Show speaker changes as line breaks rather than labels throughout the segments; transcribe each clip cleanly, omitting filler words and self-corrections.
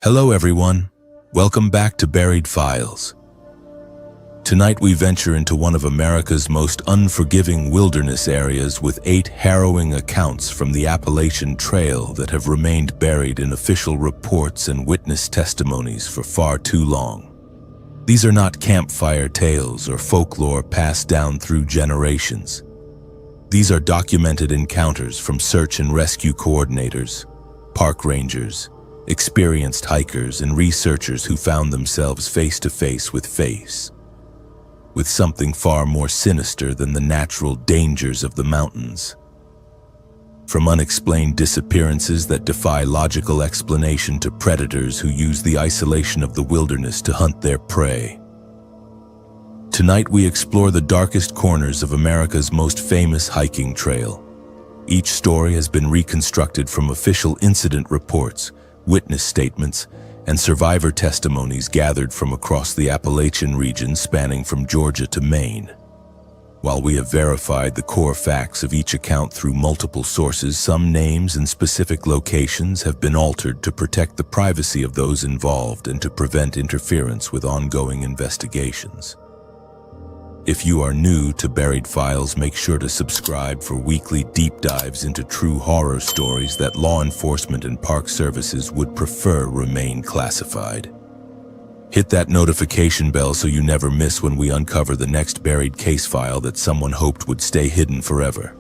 Hello everyone, welcome back to Buried Files. Tonight we venture into one of America's most unforgiving wilderness areas with 8 harrowing accounts from the Appalachian Trail that have remained buried in official reports and witness testimonies for far too long. These are not campfire tales or folklore passed down through generations. These are documented encounters from search and rescue coordinators, park rangers, experienced hikers and researchers who found themselves face to face with something far more sinister than the natural dangers of the mountains. From unexplained disappearances that defy logical explanation to predators who use the isolation of the wilderness to hunt their prey. Tonight we explore the darkest corners of America's most famous hiking trail. Each story has been reconstructed from official incident reports, witness statements, and survivor testimonies gathered from across the Appalachian region spanning from Georgia to Maine. While we have verified the core facts of each account through multiple sources, some names and specific locations have been altered to protect the privacy of those involved and to prevent interference with ongoing investigations. If you are new to Buried Files, make sure to subscribe for weekly deep dives into true horror stories that law enforcement and park services would prefer remain classified. Hit that notification bell so you never miss when we uncover the next buried case file that someone hoped would stay hidden forever.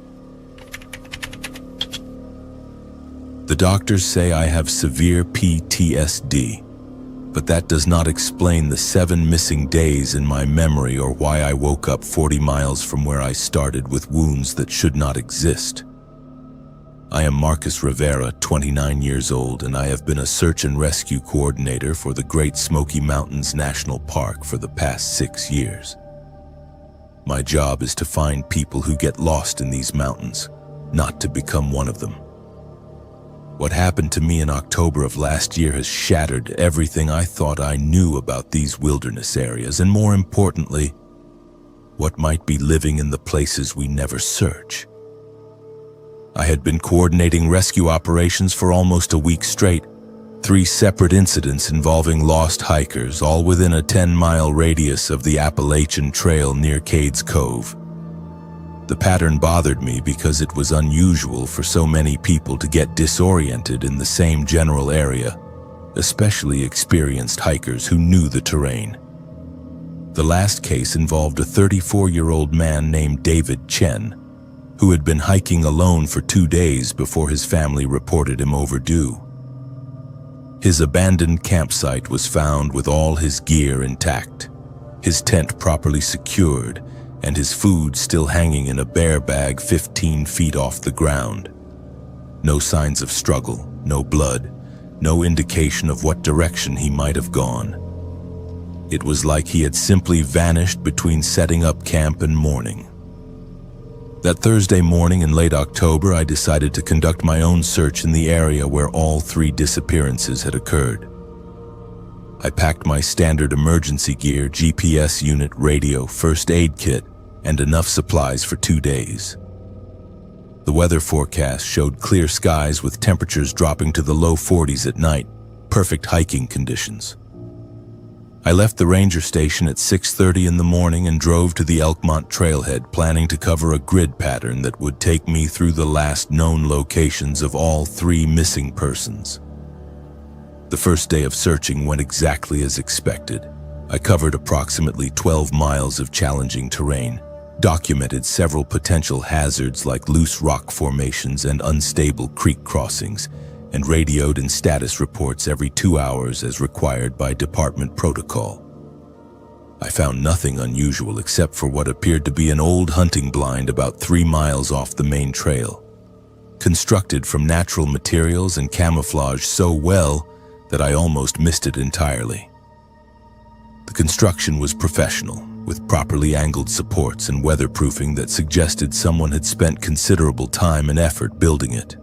The doctors say I have severe PTSD. But that does not explain the 7 missing days in my memory or why I woke up 40 miles from where I started with wounds that should not exist. I am Marcus Rivera, 29 years old, and I have been a search and rescue coordinator for the Great Smoky Mountains National Park for the past 6 years. My job is to find people who get lost in these mountains, not to become one of them. What happened to me in October of last year has shattered everything I thought I knew about these wilderness areas, and more importantly, what might be living in the places we never search. I had been coordinating rescue operations for almost a week straight, 3 separate incidents involving lost hikers, all within a 10-mile radius of the Appalachian Trail near Cades Cove. The pattern bothered me because it was unusual for so many people to get disoriented in the same general area, especially experienced hikers who knew the terrain. The last case involved a 34-year-old man named David Chen, who had been hiking alone for 2 days before his family reported him overdue. His abandoned campsite was found with all his gear intact, his tent properly secured, and his food still hanging in a bear bag 15 feet off the ground. No signs of struggle, no blood, no indication of what direction he might have gone. It was like he had simply vanished between setting up camp and morning. That Thursday morning in late October, I decided to conduct my own search in the area where all 3 disappearances had occurred. I packed my standard emergency gear, GPS unit, radio, first aid kit, and enough supplies for 2 days. The weather forecast showed clear skies with temperatures dropping to the low 40s at night, perfect hiking conditions. I left the ranger station at 6:30 in the morning and drove to the Elkmont trailhead, planning to cover a grid pattern that would take me through the last known locations of all 3 missing persons. The first day of searching went exactly as expected. I covered approximately 12 miles of challenging terrain, documented several potential hazards like loose rock formations and unstable creek crossings, and radioed in status reports every 2 hours as required by department protocol. I found nothing unusual except for what appeared to be an old hunting blind about 3 miles off the main trail, constructed from natural materials and camouflaged so well that I almost missed it entirely. The construction was professional, with properly angled supports and weatherproofing that suggested someone had spent considerable time and effort building it.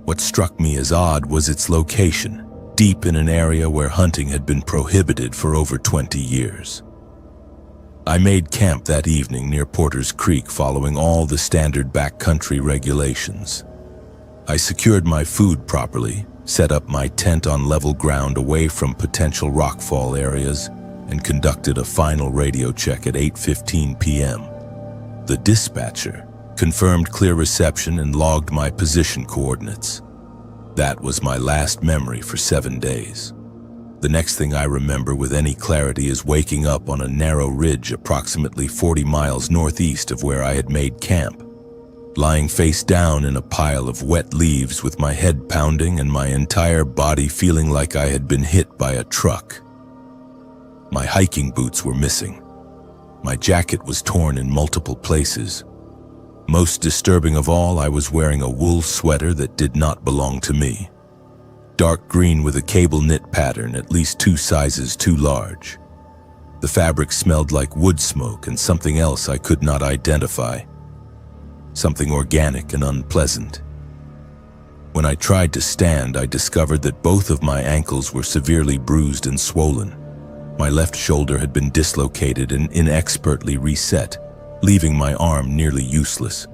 What struck me as odd was its location, deep in an area where hunting had been prohibited for over 20 years. I made camp that evening near Porter's Creek, following all the standard backcountry regulations. I secured my food properly, set up my tent on level ground away from potential rockfall areas, and conducted a final radio check at 8:15 p.m. The dispatcher confirmed clear reception and logged my position coordinates. That was my last memory for 7 days. The next thing I remember with any clarity is waking up on a narrow ridge approximately 40 miles northeast of where I had made camp, lying face down in a pile of wet leaves with my head pounding and my entire body feeling like I had been hit by a truck. My hiking boots were missing. My jacket was torn in multiple places. Most disturbing of all, I was wearing a wool sweater that did not belong to me. Dark green with a cable knit pattern at least 2 sizes too large. The fabric smelled like wood smoke and something else I could not identify. Something organic and unpleasant. When I tried to stand, I discovered that both of my ankles were severely bruised and swollen. My left shoulder had been dislocated and inexpertly reset, leaving my arm nearly useless.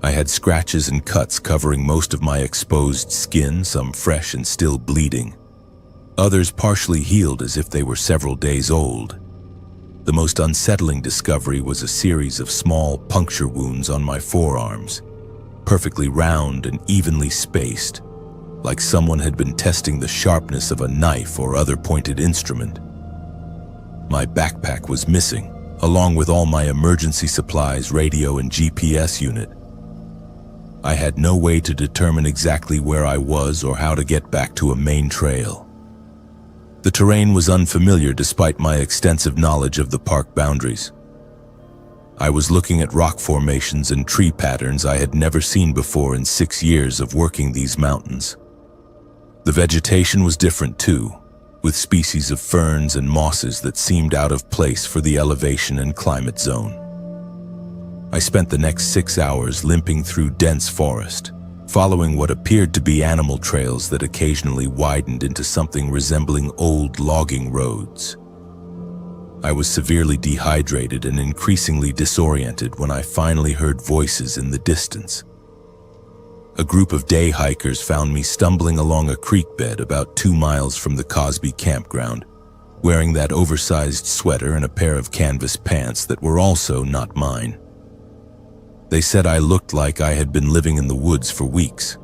I had scratches and cuts covering most of my exposed skin, some fresh and still bleeding. Others partially healed as if they were several days old. The most unsettling discovery was a series of small puncture wounds on my forearms, perfectly round and evenly spaced, like someone had been testing the sharpness of a knife or other pointed instrument. My backpack was missing, along with all my emergency supplies, radio, and GPS unit. I had no way to determine exactly where I was or how to get back to a main trail. The terrain was unfamiliar despite my extensive knowledge of the park boundaries. I was looking at rock formations and tree patterns I had never seen before in 6 years of working these mountains. The vegetation was different too, with species of ferns and mosses that seemed out of place for the elevation and climate zone. I spent the next 6 hours limping through dense forest, following what appeared to be animal trails that occasionally widened into something resembling old logging roads. I was severely dehydrated and increasingly disoriented when I finally heard voices in the distance. A group of day hikers found me stumbling along a creek bed about 2 miles from the Cosby campground, wearing that oversized sweater and a pair of canvas pants that were also not mine. They said I looked like I had been living in the woods for weeks.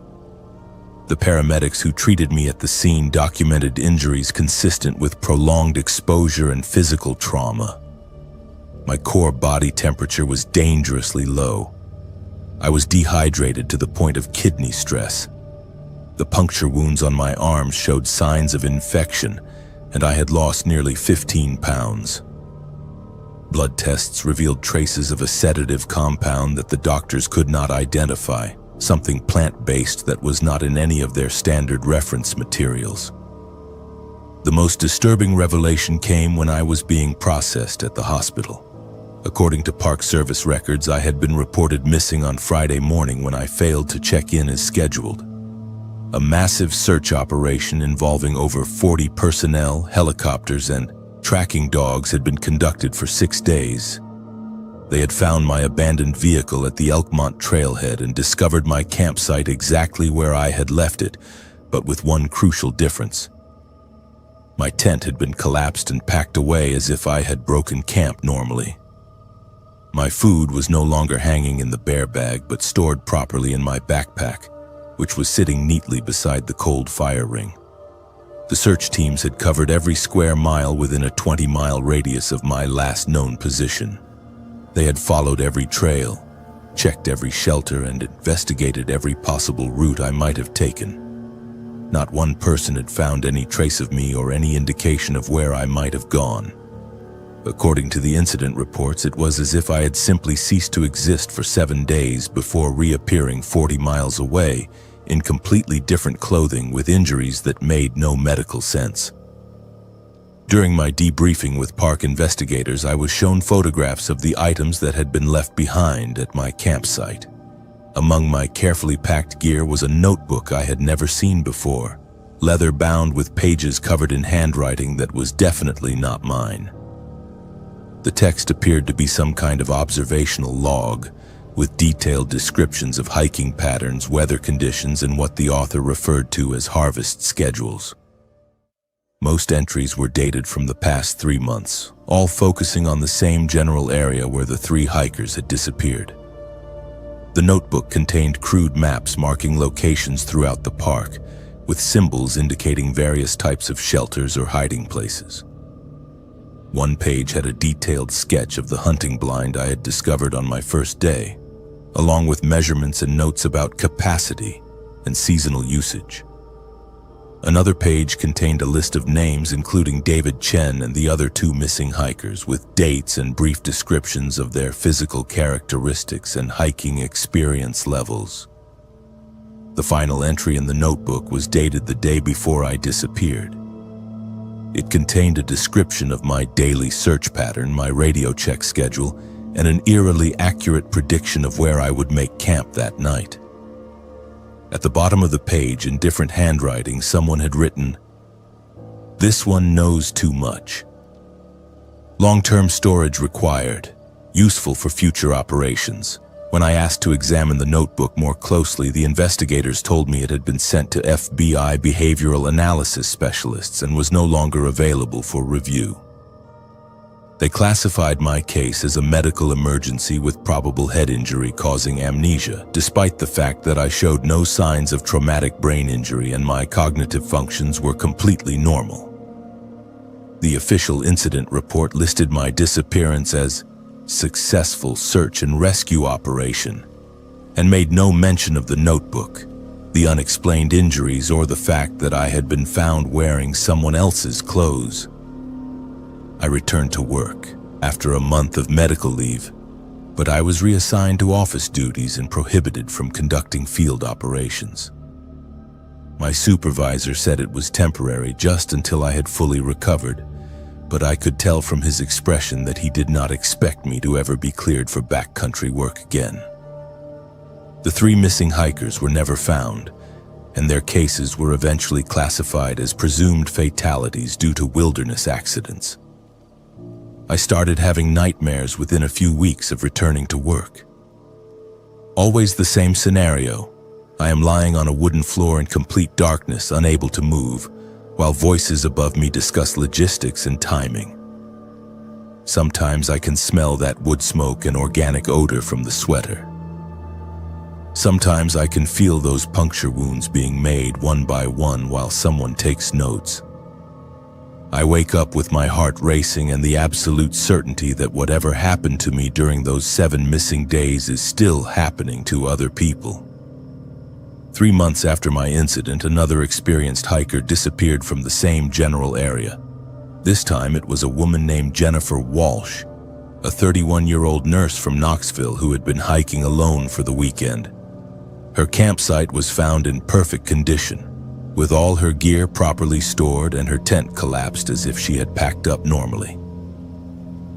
The paramedics who treated me at the scene documented injuries consistent with prolonged exposure and physical trauma. My core body temperature was dangerously low. I was dehydrated to the point of kidney stress. The puncture wounds on my arms showed signs of infection, and I had lost nearly 15 pounds. Blood tests revealed traces of a sedative compound that the doctors could not identify, something plant-based that was not in any of their standard reference materials. The most disturbing revelation came when I was being processed at the hospital. According to Park Service records, I had been reported missing on Friday morning when I failed to check in as scheduled. A massive search operation involving over 40 personnel, helicopters, and tracking dogs had been conducted for 6 days. They had found my abandoned vehicle at the Elkmont trailhead and discovered my campsite exactly where I had left it, but with one crucial difference. My tent had been collapsed and packed away as if I had broken camp normally. My food was no longer hanging in the bear bag, but stored properly in my backpack, which was sitting neatly beside the cold fire ring. The search teams had covered every square mile within a 20-mile radius of my last known position. They had followed every trail, checked every shelter, and investigated every possible route I might have taken. Not one person had found any trace of me or any indication of where I might have gone. According to the incident reports, it was as if I had simply ceased to exist for 7 days before reappearing 40 miles away in completely different clothing with injuries that made no medical sense. During my debriefing with park investigators, I was shown photographs of the items that had been left behind at my campsite. Among my carefully packed gear was a notebook I had never seen before, leather bound with pages covered in handwriting that was definitely not mine. The text appeared to be some kind of observational log, with detailed descriptions of hiking patterns, weather conditions, and what the author referred to as harvest schedules. Most entries were dated from the past 3 months, all focusing on the same general area where the 3 hikers had disappeared. The notebook contained crude maps marking locations throughout the park, with symbols indicating various types of shelters or hiding places. One page had a detailed sketch of the hunting blind I had discovered on my first day, along with measurements and notes about capacity and seasonal usage. Another page contained a list of names including David Chen and the other 2 missing hikers, with dates and brief descriptions of their physical characteristics and hiking experience levels. The final entry in the notebook was dated the day before I disappeared. It contained a description of my daily search pattern, my radio check schedule, and an eerily accurate prediction of where I would make camp that night. At the bottom of the page, in different handwriting, someone had written, "This one knows too much. Long-term storage required, useful for future operations." When I asked to examine the notebook more closely, the investigators told me it had been sent to FBI behavioral analysis specialists and was no longer available for review. They classified my case as a medical emergency with probable head injury causing amnesia, despite the fact that I showed no signs of traumatic brain injury and my cognitive functions were completely normal. The official incident report listed my disappearance as successful search and rescue operation and made no mention of the notebook, the unexplained injuries, or the fact that I had been found wearing someone else's clothes. I returned to work after a month of medical leave, but I was reassigned to office duties and prohibited from conducting field operations. My supervisor said it was temporary, just until I had fully recovered, but I could tell from his expression that he did not expect me to ever be cleared for backcountry work again. The 3 missing hikers were never found, and their cases were eventually classified as presumed fatalities due to wilderness accidents. I started having nightmares within a few weeks of returning to work. Always the same scenario. I am lying on a wooden floor in complete darkness, unable to move, while voices above me discuss logistics and timing. Sometimes I can smell that wood smoke and organic odor from the sweater. Sometimes I can feel those puncture wounds being made one by one while someone takes notes. I wake up with my heart racing and the absolute certainty that whatever happened to me during those 7 missing days is still happening to other people. 3 months after my incident, another experienced hiker disappeared from the same general area. This time it was a woman named Jennifer Walsh, a 31-year-old nurse from Knoxville who had been hiking alone for the weekend. Her campsite was found in perfect condition, with all her gear properly stored and her tent collapsed as if she had packed up normally.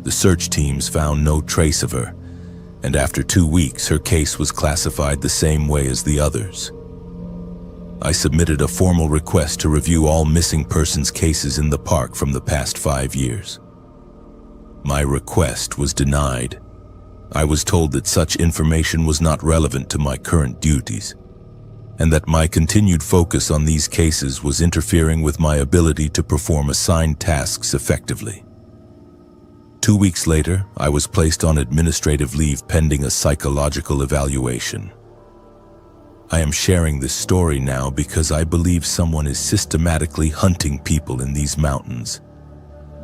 The search teams found no trace of her, and after 2 weeks her case was classified the same way as the others. I submitted a formal request to review all missing persons cases in the park from the past 5 years. My request was denied. I was told that such information was not relevant to my current duties, and that my continued focus on these cases was interfering with my ability to perform assigned tasks effectively. 2 weeks later, I was placed on administrative leave pending a psychological evaluation. I am sharing this story now because I believe someone is systematically hunting people in these mountains,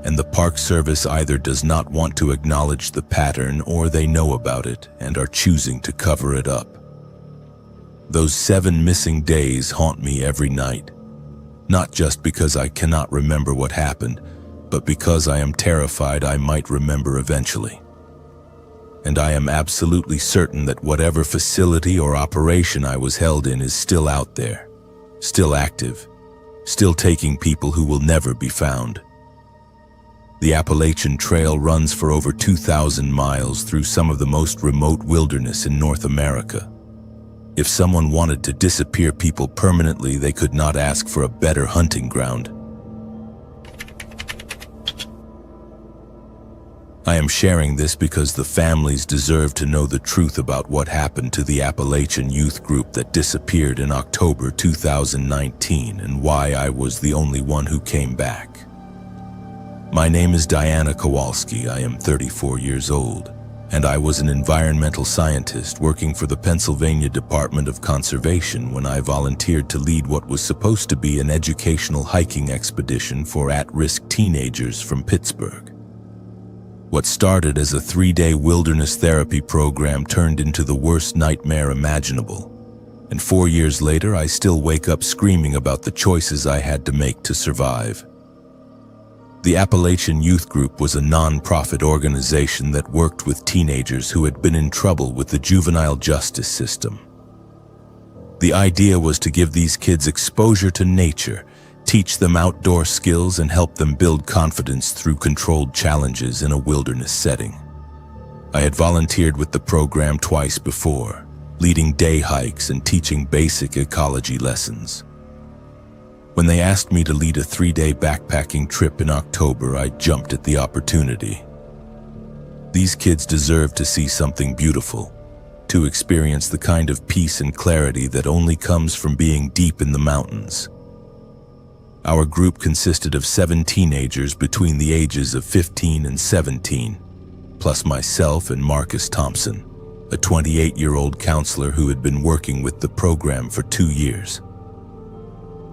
and the Park Service either does not want to acknowledge the pattern or they know about it and are choosing to cover it up. Those 7 missing days haunt me every night, not just because I cannot remember what happened, but because I am terrified I might remember eventually. And I am absolutely certain that whatever facility or operation I was held in is still out there, still active, still taking people who will never be found. The Appalachian Trail runs for over 2,000 miles through some of the most remote wilderness in North America. If someone wanted to disappear people permanently, they could not ask for a better hunting ground. I am sharing this because the families deserve to know the truth about what happened to the Appalachian youth group that disappeared in October 2019 and why I was the only one who came back. My name is Diana Kowalski. I am 34 years old, and I was an environmental scientist working for the Pennsylvania Department of Conservation when I volunteered to lead what was supposed to be an educational hiking expedition for at-risk teenagers from Pittsburgh. What started as a 3-day wilderness therapy program turned into the worst nightmare imaginable, and 4 years later I still wake up screaming about the choices I had to make to survive. The Appalachian Youth Group was a non-profit organization that worked with teenagers who had been in trouble with the juvenile justice system. The idea was to give these kids exposure to nature, teach them outdoor skills, and help them build confidence through controlled challenges in a wilderness setting. I had volunteered with the program twice before, leading day hikes and teaching basic ecology lessons. When they asked me to lead a 3-day backpacking trip in October, I jumped at the opportunity. These kids deserve to see something beautiful, to experience the kind of peace and clarity that only comes from being deep in the mountains. Our group consisted of 7 teenagers between the ages of 15 and 17, plus myself and Marcus Thompson, a 28-year-old counselor who had been working with the program for 2 years.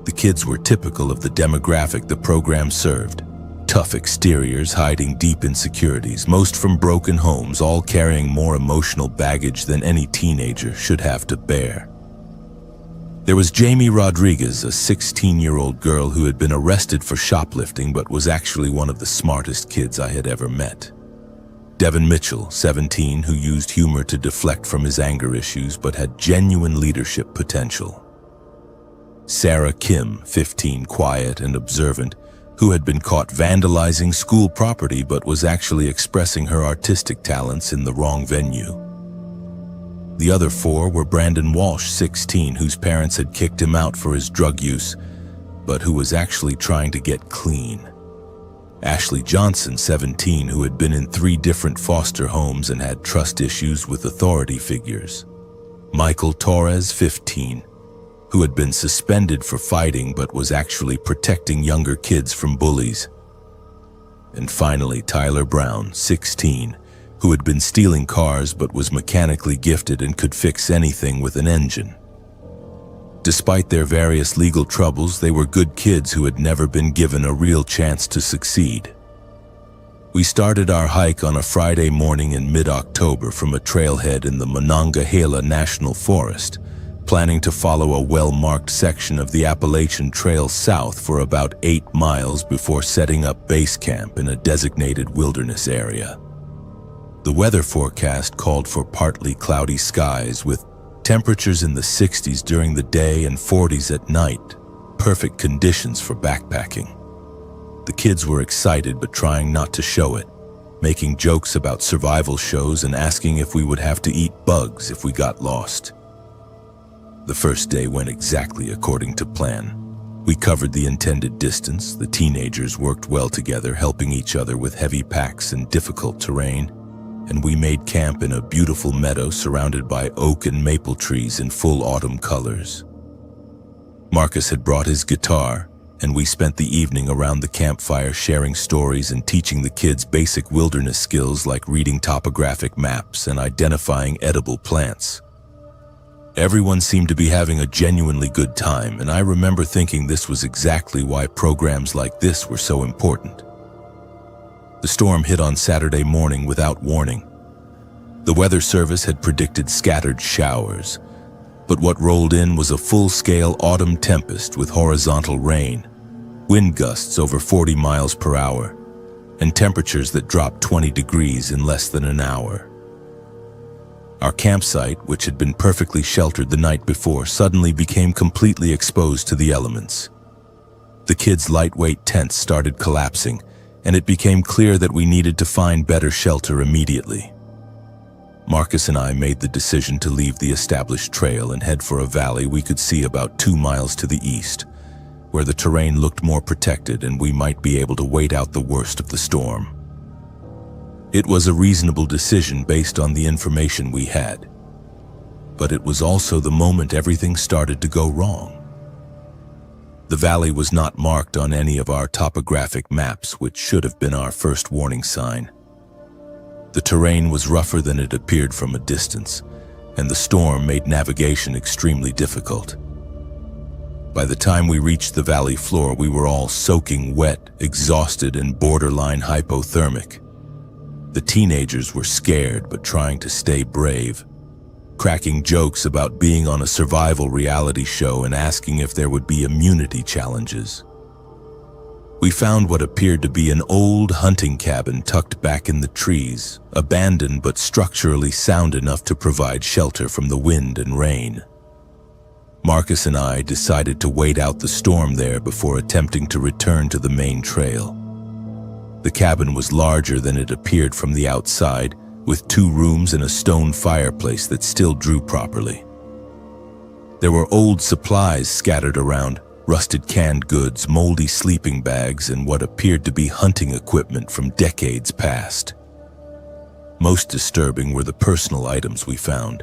The kids were typical of the demographic the program served. Tough exteriors hiding deep insecurities, most from broken homes, all carrying more emotional baggage than any teenager should have to bear. There was Jamie Rodriguez, a 16-year-old girl who had been arrested for shoplifting but was actually one of the smartest kids I had ever met. Devin Mitchell, 17, who used humor to deflect from his anger issues but had genuine leadership potential. Sarah Kim, 15, quiet and observant, who had been caught vandalizing school property but was actually expressing her artistic talents in the wrong venue. The other 4 were Brandon Walsh, 16, whose parents had kicked him out for his drug use, but who was actually trying to get clean. Ashley Johnson, 17, who had been in 3 different foster homes and had trust issues with authority figures. Michael Torres, 15, who had been suspended for fighting but was actually protecting younger kids from bullies. And finally, Tyler Brown, 16, who had been stealing cars but was mechanically gifted and could fix anything with an engine. Despite their various legal troubles, they were good kids who had never been given a real chance to succeed. We started our hike on a Friday morning in mid-October from a trailhead in the Monongahela National Forest, planning to follow a well-marked section of the Appalachian Trail south for about 8 miles before setting up base camp in a designated wilderness area. The weather forecast called for partly cloudy skies with temperatures in the 60s during the day and 40s at night, perfect conditions for backpacking. The kids were excited but trying not to show it, making jokes about survival shows and asking if we would have to eat bugs if we got lost. The first day went exactly according to plan. We covered the intended distance. The teenagers worked well together, helping each other with heavy packs and difficult terrain, and we made camp in a beautiful meadow surrounded by oak and maple trees in full autumn colors. Marcus had brought his guitar, and we spent the evening around the campfire sharing stories and teaching the kids basic wilderness skills like reading topographic maps and identifying edible plants. Everyone seemed to be having a genuinely good time, and I remember thinking this was exactly why programs like this were so important. The storm hit on Saturday morning without warning. The weather service had predicted scattered showers, but what rolled in was a full-scale autumn tempest with horizontal rain, wind gusts over 40 miles per hour, and temperatures that dropped 20 degrees in less than an hour. Our campsite, which had been perfectly sheltered the night before, suddenly became completely exposed to the elements. The kids' lightweight tents started collapsing, and it became clear that we needed to find better shelter immediately. Marcus and I made the decision to leave the established trail and head for a valley we could see about 2 miles to the east, where the terrain looked more protected and we might be able to wait out the worst of the storm. It was a reasonable decision based on the information we had. But it was also the moment everything started to go wrong. The valley was not marked on any of our topographic maps, which should have been our first warning sign. The terrain was rougher than it appeared from a distance, and the storm made navigation extremely difficult. By the time we reached the valley floor, we were all soaking wet, exhausted, and borderline hypothermic. The teenagers were scared but trying to stay brave, cracking jokes about being on a survival reality show and asking if there would be immunity challenges. We found what appeared to be an old hunting cabin tucked back in the trees, abandoned but structurally sound enough to provide shelter from the wind and rain. Marcus and I decided to wait out the storm there before attempting to return to the main trail. The cabin was larger than it appeared from the outside, with 2 rooms and a stone fireplace that still drew properly. There were old supplies scattered around, rusted canned goods, moldy sleeping bags, and what appeared to be hunting equipment from decades past. Most disturbing were the personal items we found: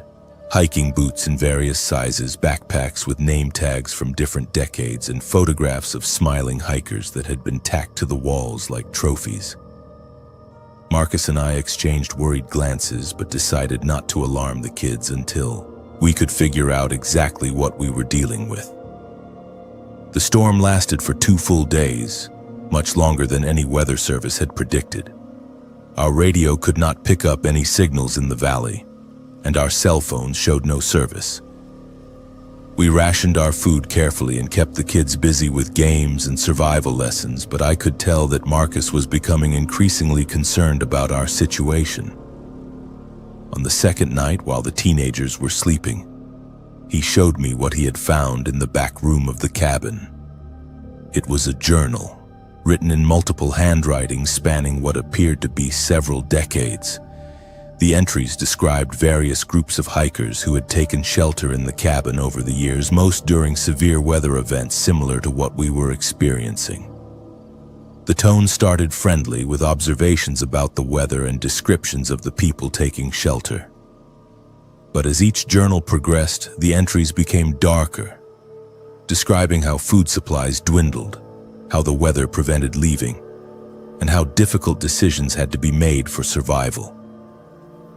hiking boots in various sizes, backpacks with name tags from different decades, and photographs of smiling hikers that had been tacked to the walls like trophies. Marcus and I exchanged worried glances but decided not to alarm the kids until we could figure out exactly what we were dealing with. The storm lasted for 2 full days, much longer than any weather service had predicted. Our radio could not pick up any signals in the valley, and our cell phones showed no service. We rationed our food carefully and kept the kids busy with games and survival lessons, but I could tell that Marcus was becoming increasingly concerned about our situation. On the second night, while the teenagers were sleeping, he showed me what he had found in the back room of the cabin. It was a journal, written in multiple handwritings spanning what appeared to be several decades. The entries described various groups of hikers who had taken shelter in the cabin over the years, most during severe weather events similar to what we were experiencing. The tone started friendly, with observations about the weather and descriptions of the people taking shelter. But as each journal progressed, the entries became darker, describing how food supplies dwindled, how the weather prevented leaving, and how difficult decisions had to be made for survival.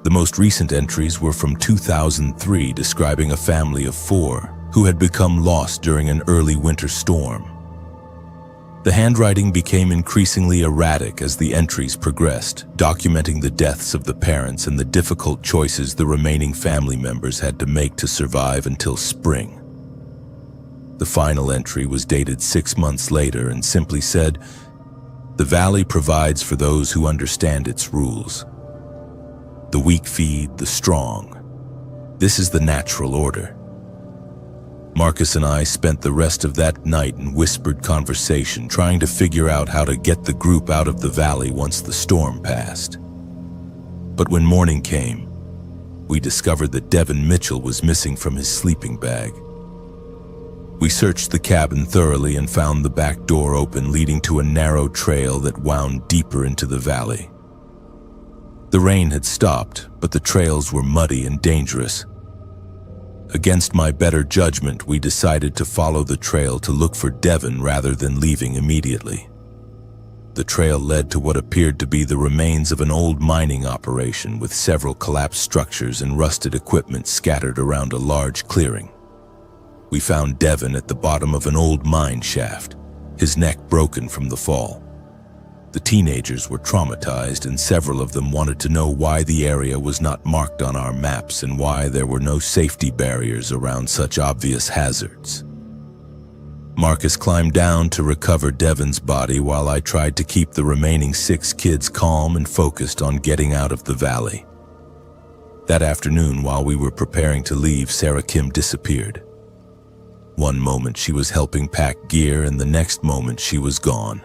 The most recent entries were from 2003, describing a family of 4 who had become lost during an early winter storm. The handwriting became increasingly erratic as the entries progressed, documenting the deaths of the parents and the difficult choices the remaining family members had to make to survive until spring. The final entry was dated 6 months later and simply said, "The valley provides for those who understand its rules. The weak feed the strong. This is the natural order." Marcus and I spent the rest of that night in whispered conversation, trying to figure out how to get the group out of the valley once the storm passed. But when morning came, we discovered that Devin Mitchell was missing from his sleeping bag. We searched the cabin thoroughly and found the back door open, leading to a narrow trail that wound deeper into the valley. The rain had stopped, but the trails were muddy and dangerous. Against my better judgment, we decided to follow the trail to look for Devin rather than leaving immediately. The trail led to what appeared to be the remains of an old mining operation, with several collapsed structures and rusted equipment scattered around a large clearing. We found Devin at the bottom of an old mine shaft, his neck broken from the fall. The teenagers were traumatized, and several of them wanted to know why the area was not marked on our maps and why there were no safety barriers around such obvious hazards. Marcus climbed down to recover Devin's body while I tried to keep the remaining 6 kids calm and focused on getting out of the valley. That afternoon, while we were preparing to leave, Sarah Kim disappeared. One moment she was helping pack gear, and the next moment she was gone.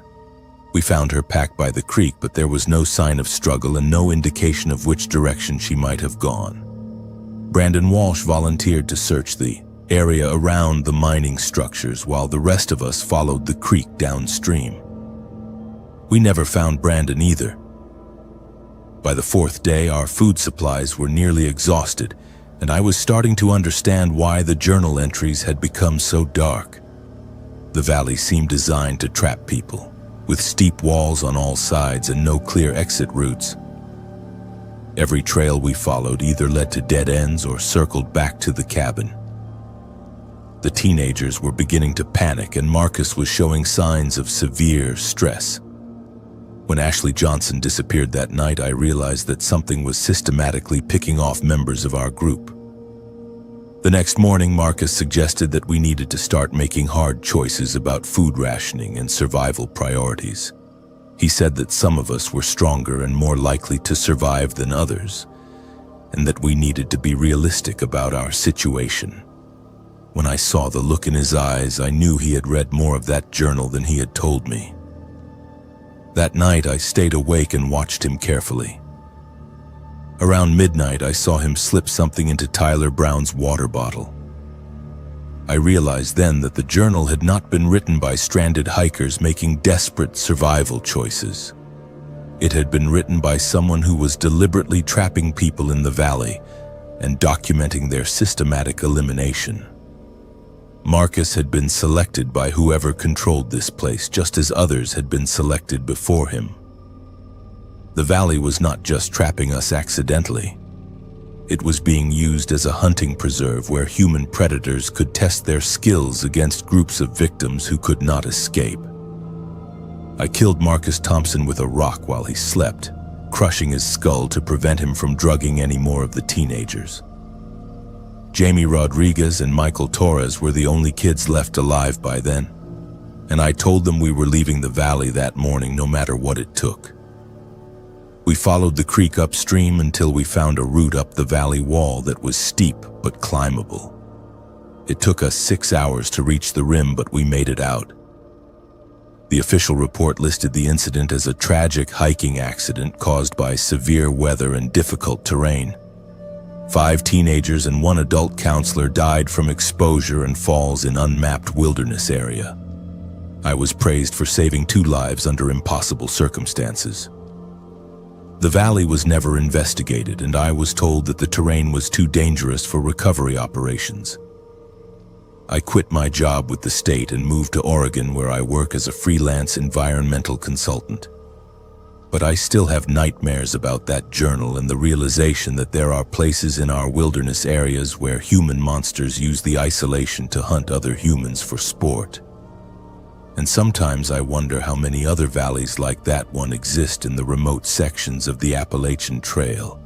We found her packed by the creek, but there was no sign of struggle and no indication of which direction she might have gone. Brandon Walsh volunteered to search the area around the mining structures while the rest of us followed the creek downstream. We never found Brandon either. By the fourth day, our food supplies were nearly exhausted, and I was starting to understand why the journal entries had become so dark. The valley seemed designed to trap people, with steep walls on all sides and no clear exit routes. Every trail we followed either led to dead ends or circled back to the cabin. The teenagers were beginning to panic, and Marcus was showing signs of severe stress. When Ashley Johnson disappeared that night, I realized that something was systematically picking off members of our group. The next morning, Marcus suggested that we needed to start making hard choices about food rationing and survival priorities. He said that some of us were stronger and more likely to survive than others, and that we needed to be realistic about our situation. When I saw the look in his eyes, I knew he had read more of that journal than he had told me. That night, I stayed awake and watched him carefully. Around midnight, I saw him slip something into Tyler Brown's water bottle. I realized then that the journal had not been written by stranded hikers making desperate survival choices. It had been written by someone who was deliberately trapping people in the valley and documenting their systematic elimination. Marcus had been selected by whoever controlled this place, just as others had been selected before him. The valley was not just trapping us accidentally. It was being used as a hunting preserve where human predators could test their skills against groups of victims who could not escape. I killed Marcus Thompson with a rock while he slept, crushing his skull to prevent him from drugging any more of the teenagers. Jamie Rodriguez and Michael Torres were the only kids left alive by then, and I told them we were leaving the valley that morning no matter what it took. We followed the creek upstream until we found a route up the valley wall that was steep but climbable. It took us 6 hours to reach the rim, but we made it out. The official report listed the incident as a tragic hiking accident caused by severe weather and difficult terrain. 5 teenagers and 1 adult counselor died from exposure and falls in unmapped wilderness area. I was praised for saving 2 lives under impossible circumstances. The valley was never investigated, and I was told that the terrain was too dangerous for recovery operations. I quit my job with the state and moved to Oregon, where I work as a freelance environmental consultant. But I still have nightmares about that journal and the realization that there are places in our wilderness areas where human monsters use the isolation to hunt other humans for sport. And sometimes I wonder how many other valleys like that one exist in the remote sections of the Appalachian Trail,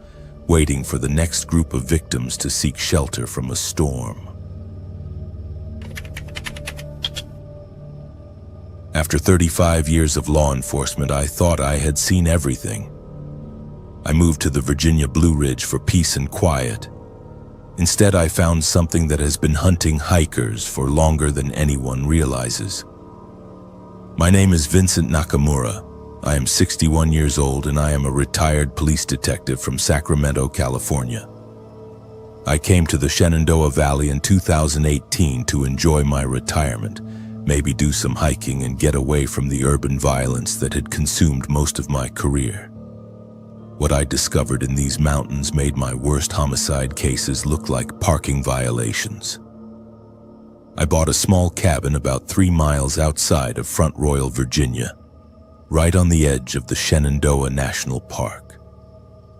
waiting for the next group of victims to seek shelter from a storm. After 35 years of law enforcement, I thought I had seen everything. I moved to the Virginia Blue Ridge for peace and quiet. Instead, I found something that has been hunting hikers for longer than anyone realizes. My name is Vincent Nakamura. I am 61 years old and I am a retired police detective from Sacramento, California. I came to the Shenandoah Valley in 2018 to enjoy my retirement, maybe do some hiking and get away from the urban violence that had consumed most of my career. What I discovered in these mountains made my worst homicide cases look like parking violations. I bought a small cabin about 3 miles outside of Front Royal, Virginia, right on the edge of the Shenandoah National Park.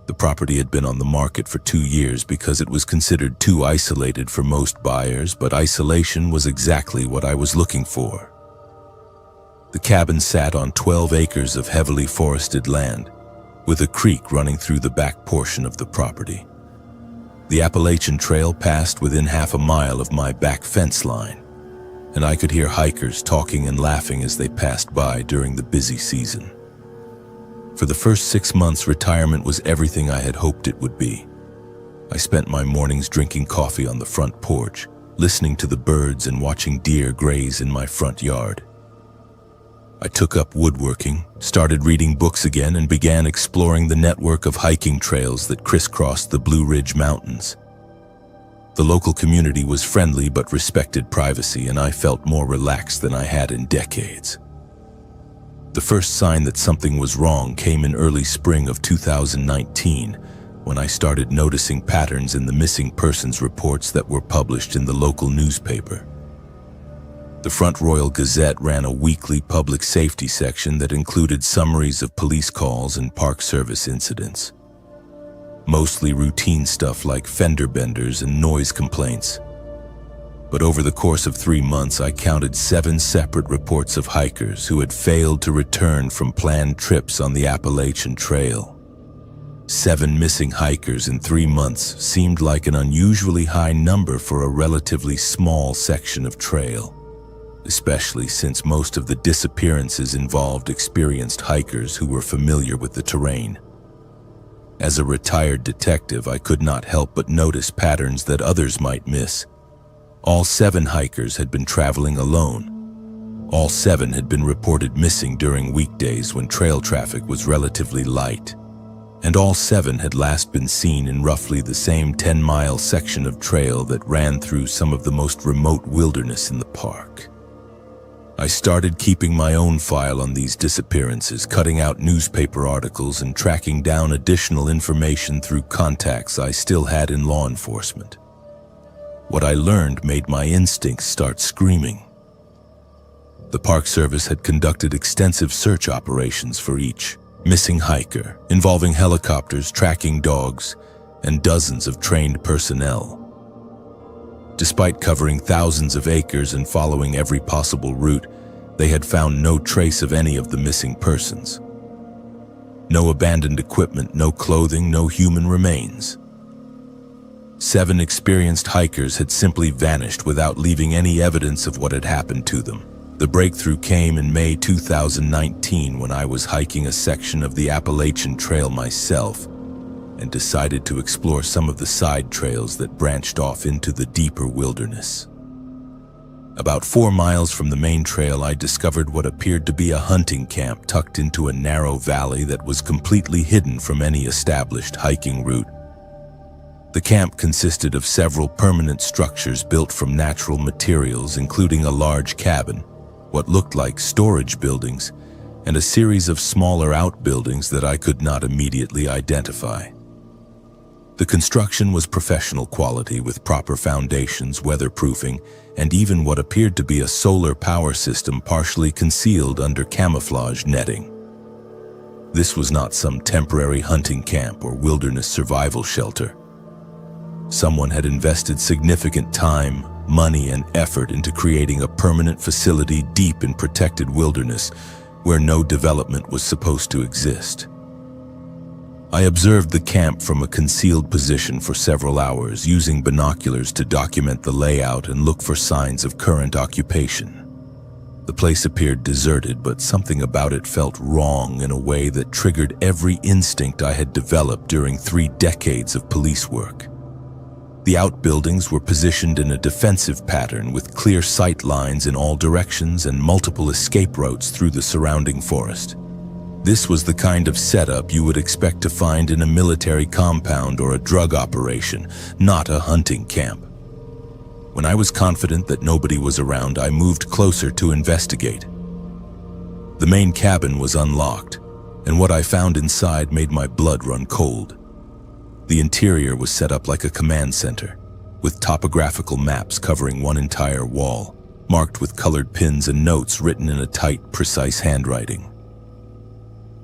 The property had been on the market for 2 years because it was considered too isolated for most buyers, but isolation was exactly what I was looking for. The cabin sat on 12 acres of heavily forested land, with a creek running through the back portion of the property. The Appalachian Trail passed within half a mile of my back fence line, and I could hear hikers talking and laughing as they passed by during the busy season. For the first 6 months, retirement was everything I had hoped it would be. I spent my mornings drinking coffee on the front porch, listening to the birds and watching deer graze in my front yard. I took up woodworking, started reading books again, and began exploring the network of hiking trails that crisscrossed the Blue Ridge Mountains. The local community was friendly but respected privacy, and I felt more relaxed than I had in decades. The first sign that something was wrong came in early spring of 2019, when I started noticing patterns in the missing persons reports that were published in the local newspaper. The Front Royal Gazette ran a weekly public safety section that included summaries of police calls and Park Service incidents. Mostly routine stuff like fender benders and noise complaints. But over the course of 3 months, I counted 7 separate reports of hikers who had failed to return from planned trips on the Appalachian Trail. 7 missing hikers in 3 months seemed like an unusually high number for a relatively small section of trail, especially since most of the disappearances involved experienced hikers who were familiar with the terrain. As a retired detective, I could not help but notice patterns that others might miss. All 7 hikers had been traveling alone. All 7 had been reported missing during weekdays when trail traffic was relatively light. And all 7 had last been seen in roughly the same 10-mile section of trail that ran through some of the most remote wilderness in the park. I started keeping my own file on these disappearances, cutting out newspaper articles and tracking down additional information through contacts I still had in law enforcement. What I learned made my instincts start screaming. The Park Service had conducted extensive search operations for each missing hiker, involving helicopters, tracking dogs, and dozens of trained personnel. Despite covering thousands of acres and following every possible route, they had found no trace of any of the missing persons. No abandoned equipment, no clothing, no human remains. 7 experienced hikers had simply vanished without leaving any evidence of what had happened to them. The breakthrough came in May 2019 when I was hiking a section of the Appalachian Trail myself and decided to explore some of the side trails that branched off into the deeper wilderness. About 4 miles from the main trail, I discovered what appeared to be a hunting camp tucked into a narrow valley that was completely hidden from any established hiking route. The camp consisted of several permanent structures built from natural materials, including a large cabin, what looked like storage buildings, and a series of smaller outbuildings that I could not immediately identify. The construction was professional quality with proper foundations, weatherproofing, and even what appeared to be a solar power system partially concealed under camouflage netting. This was not some temporary hunting camp or wilderness survival shelter. Someone had invested significant time, money, and effort into creating a permanent facility deep in protected wilderness where no development was supposed to exist. I observed the camp from a concealed position for several hours, using binoculars to document the layout and look for signs of current occupation. The place appeared deserted, but something about it felt wrong in a way that triggered every instinct I had developed during 3 decades of police work. The outbuildings were positioned in a defensive pattern with clear sight lines in all directions and multiple escape routes through the surrounding forest. This was the kind of setup you would expect to find in a military compound or a drug operation, not a hunting camp. When I was confident that nobody was around, I moved closer to investigate. The main cabin was unlocked, and what I found inside made my blood run cold. The interior was set up like a command center, with topographical maps covering one entire wall, marked with colored pins and notes written in a tight, precise handwriting.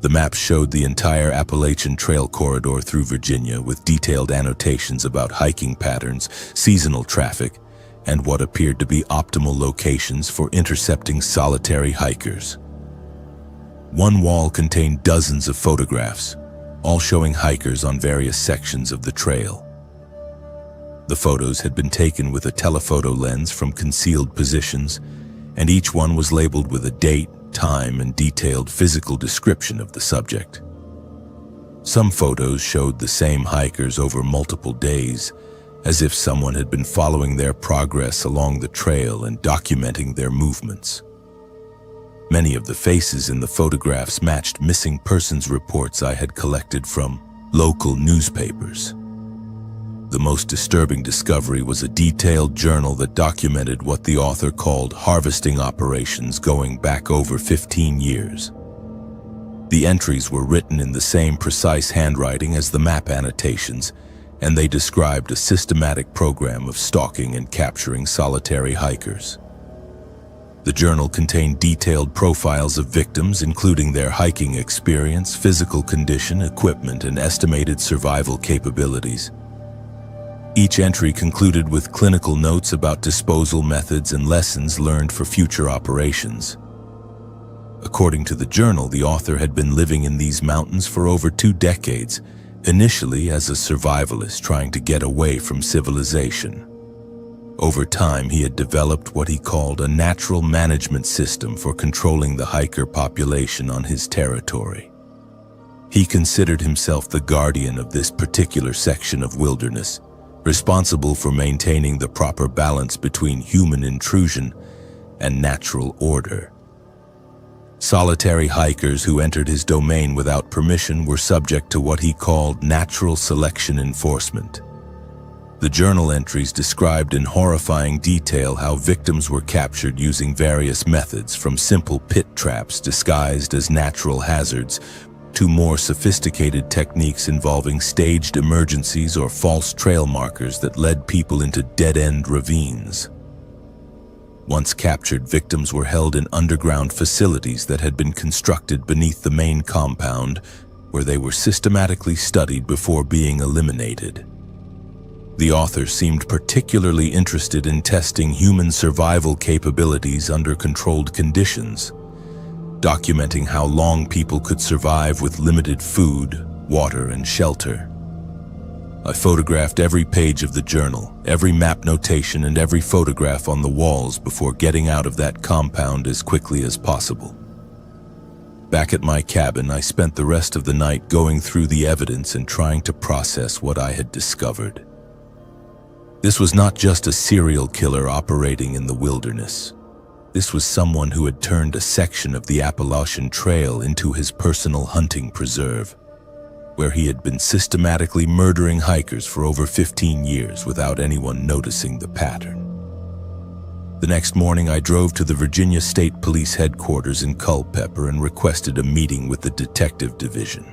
The maps showed the entire Appalachian Trail corridor through Virginia, with detailed annotations about hiking patterns, seasonal traffic, and what appeared to be optimal locations for intercepting solitary hikers. One wall contained dozens of photographs, all showing hikers on various sections of the trail. The photos had been taken with a telephoto lens from concealed positions, and each one was labeled with a date, time, and detailed physical description of the subject. Some photos showed the same hikers over multiple days, as if someone had been following their progress along the trail and documenting their movements. Many of the faces in the photographs matched missing persons reports I had collected from local newspapers. The most disturbing discovery was a detailed journal that documented what the author called harvesting operations going back over 15 years. The entries were written in the same precise handwriting as the map annotations, and they described a systematic program of stalking and capturing solitary hikers. The journal contained detailed profiles of victims, including their hiking experience, physical condition, equipment, and estimated survival capabilities. Each entry concluded with clinical notes about disposal methods and lessons learned for future operations. According to the journal, the author had been living in these mountains for over 2 decades, initially as a survivalist trying to get away from civilization. Over time, he had developed what he called a natural management system for controlling the hiker population on his territory. He considered himself the guardian of this particular section of wilderness, responsible for maintaining the proper balance between human intrusion and natural order. Solitary hikers who entered his domain without permission were subject to what he called natural selection enforcement. The journal entries described in horrifying detail how victims were captured using various methods, from simple pit traps disguised as natural hazards to more sophisticated techniques involving staged emergencies or false trail markers that led people into dead-end ravines. Once captured, victims were held in underground facilities that had been constructed beneath the main compound, where they were systematically studied before being eliminated. The author seemed particularly interested in testing human survival capabilities under controlled conditions, documenting how long people could survive with limited food, water, and shelter. I photographed every page of the journal, every map notation, and every photograph on the walls before getting out of that compound as quickly as possible. Back at my cabin, I spent the rest of the night going through the evidence and trying to process what I had discovered. This was not just a serial killer operating in the wilderness. This was someone who had turned a section of the Appalachian Trail into his personal hunting preserve, where he had been systematically murdering hikers for over 15 years without anyone noticing the pattern. The next morning, I drove to the Virginia State Police headquarters in Culpeper and requested a meeting with the detective division.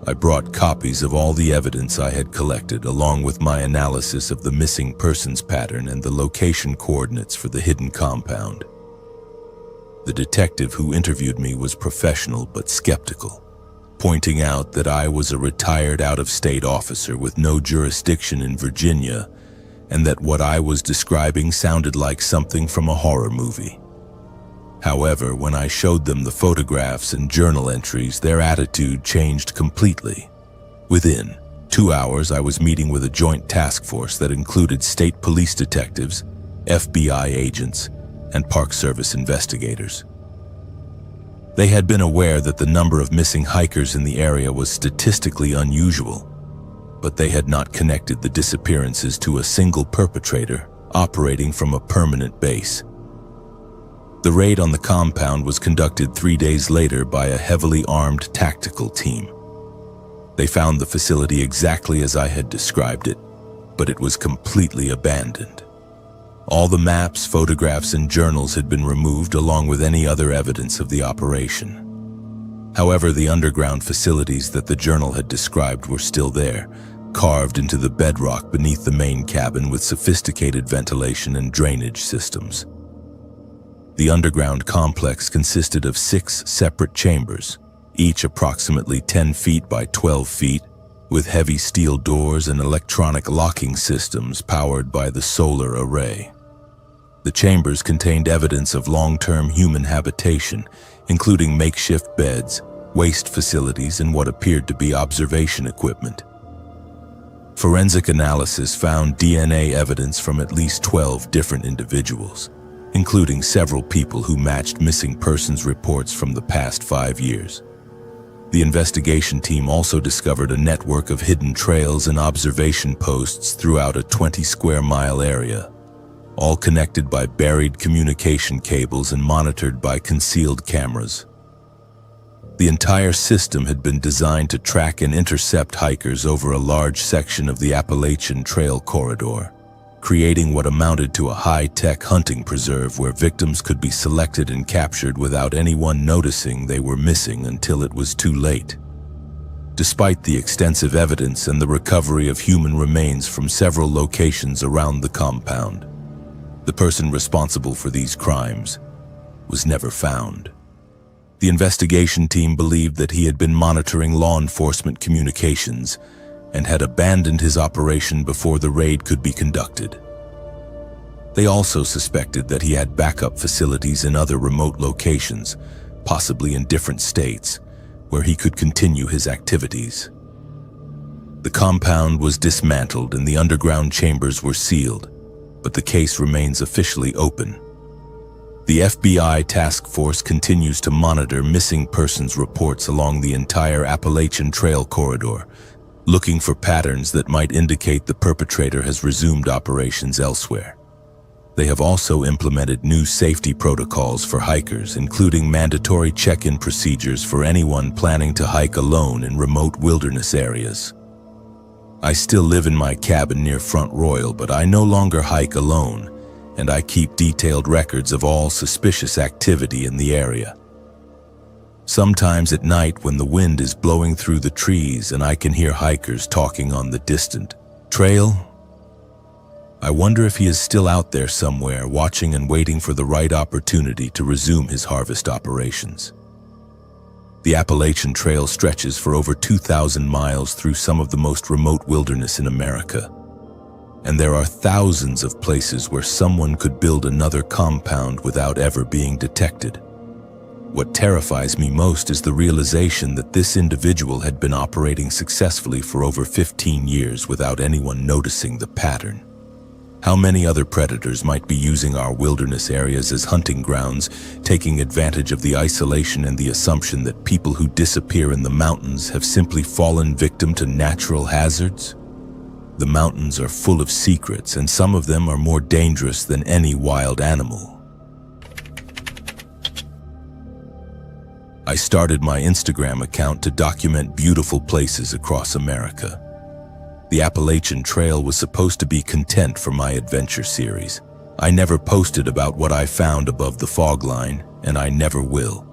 I brought copies of all the evidence I had collected, along with my analysis of the missing persons pattern and the location coordinates for the hidden compound. The detective who interviewed me was professional but skeptical, pointing out that I was a retired out-of-state officer with no jurisdiction in Virginia, and that what I was describing sounded like something from a horror movie. However, when I showed them the photographs and journal entries, their attitude changed completely. Within 2 hours, I was meeting with a joint task force that included state police detectives, FBI agents, and Park Service investigators. They had been aware that the number of missing hikers in the area was statistically unusual, but they had not connected the disappearances to a single perpetrator operating from a permanent base. The raid on the compound was conducted 3 days later by a heavily armed tactical team. They found the facility exactly as I had described it, but it was completely abandoned. All the maps, photographs, and journals had been removed, along with any other evidence of the operation. However, the underground facilities that the journal had described were still there, carved into the bedrock beneath the main cabin with sophisticated ventilation and drainage systems. The underground complex consisted of 6 separate chambers, each approximately 10 feet by 12 feet, with heavy steel doors and electronic locking systems powered by the solar array. The chambers contained evidence of long-term human habitation, including makeshift beds, waste facilities, and what appeared to be observation equipment. Forensic analysis found DNA evidence from at least 12 different individuals, including several people who matched missing persons reports from the past 5 years. The investigation team also discovered a network of hidden trails and observation posts throughout a 20-square-mile area, all connected by buried communication cables and monitored by concealed cameras. The entire system had been designed to track and intercept hikers over a large section of the Appalachian Trail corridor. creating what amounted to a high-tech hunting preserve where victims could be selected and captured without anyone noticing they were missing until it was too late. Despite the extensive evidence and the recovery of human remains from several locations around the compound, the person responsible for these crimes was never found. The investigation team believed that he had been monitoring law enforcement communications and had abandoned his operation before the raid could be conducted. They also suspected that he had backup facilities in other remote locations, possibly in different states, where he could continue his activities. The compound was dismantled and the underground chambers were sealed, but the case remains officially open. The FBI task force continues to monitor missing persons reports along the entire Appalachian Trail corridor, looking for patterns that might indicate the perpetrator has resumed operations elsewhere. They have also implemented new safety protocols for hikers, including mandatory check-in procedures for anyone planning to hike alone in remote wilderness areas. I still live in my cabin near Front Royal, but I no longer hike alone, and I keep detailed records of all suspicious activity in the area. Sometimes at night when the wind is blowing through the trees and I can hear hikers talking on the distant trail, I wonder if he is still out there somewhere watching and waiting for the right opportunity to resume his harvest operations. The Appalachian Trail stretches for over 2,000 miles through some of the most remote wilderness in America, and there are thousands of places where someone could build another compound without ever being detected. What terrifies me most is the realization that this individual had been operating successfully for over 15 years without anyone noticing the pattern. How many other predators might be using our wilderness areas as hunting grounds, taking advantage of the isolation and the assumption that people who disappear in the mountains have simply fallen victim to natural hazards? The mountains are full of secrets, and some of them are more dangerous than any wild animal. I started my Instagram account to document beautiful places across America. The Appalachian Trail was supposed to be content for my adventure series. I never posted about what I found above the fog line, and I never will.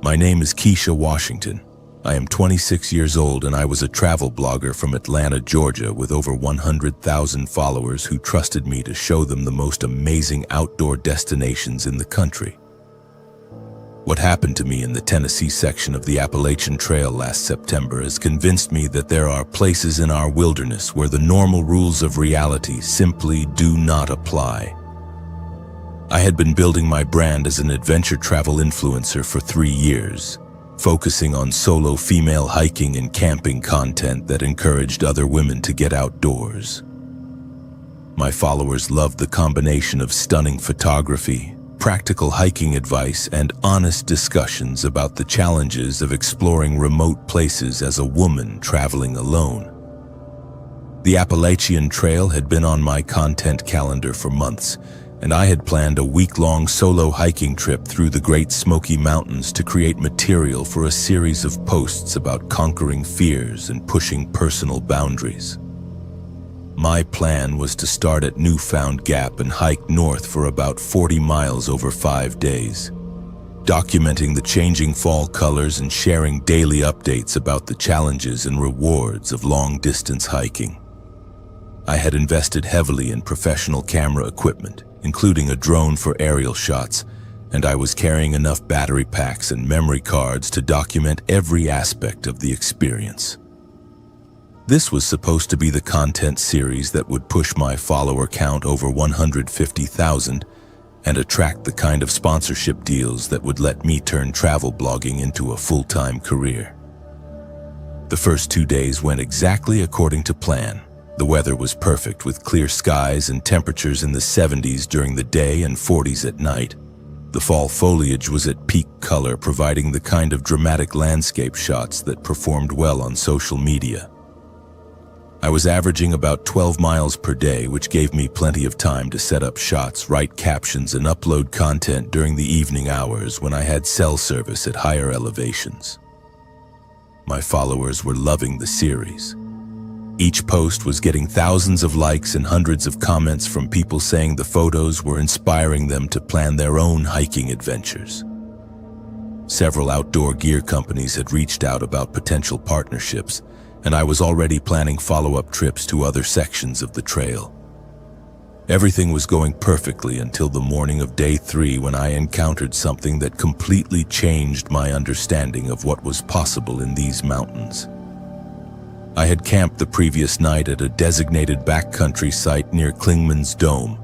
My name is Keisha Washington. I am 26 years old and I was a travel blogger from Atlanta, Georgia with over 100,000 followers who trusted me to show them the most amazing outdoor destinations in the country. What happened to me in the Tennessee section of the Appalachian Trail last September has convinced me that there are places in our wilderness where the normal rules of reality simply do not apply. I had been building my brand as an adventure travel influencer for 3 years, focusing on solo female hiking and camping content that encouraged other women to get outdoors. My followers loved the combination of stunning photography, practical hiking advice, and honest discussions about the challenges of exploring remote places as a woman traveling alone. The Appalachian Trail had been on my content calendar for months, and I had planned a week-long solo hiking trip through the Great Smoky Mountains to create material for a series of posts about conquering fears and pushing personal boundaries. My plan was to start at Newfound Gap and hike north for about 40 miles over 5 days, documenting the changing fall colors and sharing daily updates about the challenges and rewards of long-distance hiking. I had invested heavily in professional camera equipment, including a drone for aerial shots, and I was carrying enough battery packs and memory cards to document every aspect of the experience. This was supposed to be the content series that would push my follower count over 150,000 and attract the kind of sponsorship deals that would let me turn travel blogging into a full-time career. The first 2 days went exactly according to plan. The weather was perfect with clear skies and temperatures in the 70s during the day and 40s at night. The fall foliage was at peak color, providing the kind of dramatic landscape shots that performed well on social media. I was averaging about 12 miles per day, which gave me plenty of time to set up shots, write captions, and upload content during the evening hours when I had cell service at higher elevations. My followers were loving the series. Each post was getting thousands of likes and hundreds of comments from people saying the photos were inspiring them to plan their own hiking adventures. Several outdoor gear companies had reached out about potential partnerships, and I was already planning follow-up trips to other sections of the trail. Everything was going perfectly until the morning of day 3 when I encountered something that completely changed my understanding of what was possible in these mountains. I had camped the previous night at a designated backcountry site near Clingman's Dome,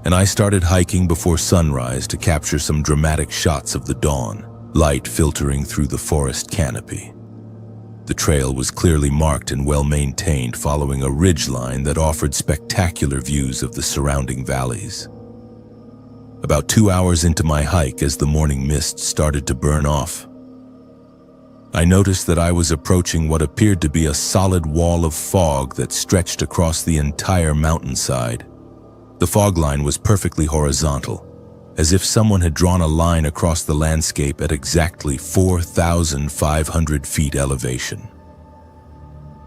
and I started hiking before sunrise to capture some dramatic shots of the dawn, light filtering through the forest canopy. The trail was clearly marked and well-maintained, following a ridgeline that offered spectacular views of the surrounding valleys. About 2 hours into my hike, as the morning mist started to burn off, I noticed that I was approaching what appeared to be a solid wall of fog that stretched across the entire mountainside. The fog line was perfectly horizontal, as if someone had drawn a line across the landscape at exactly 4,500 feet elevation.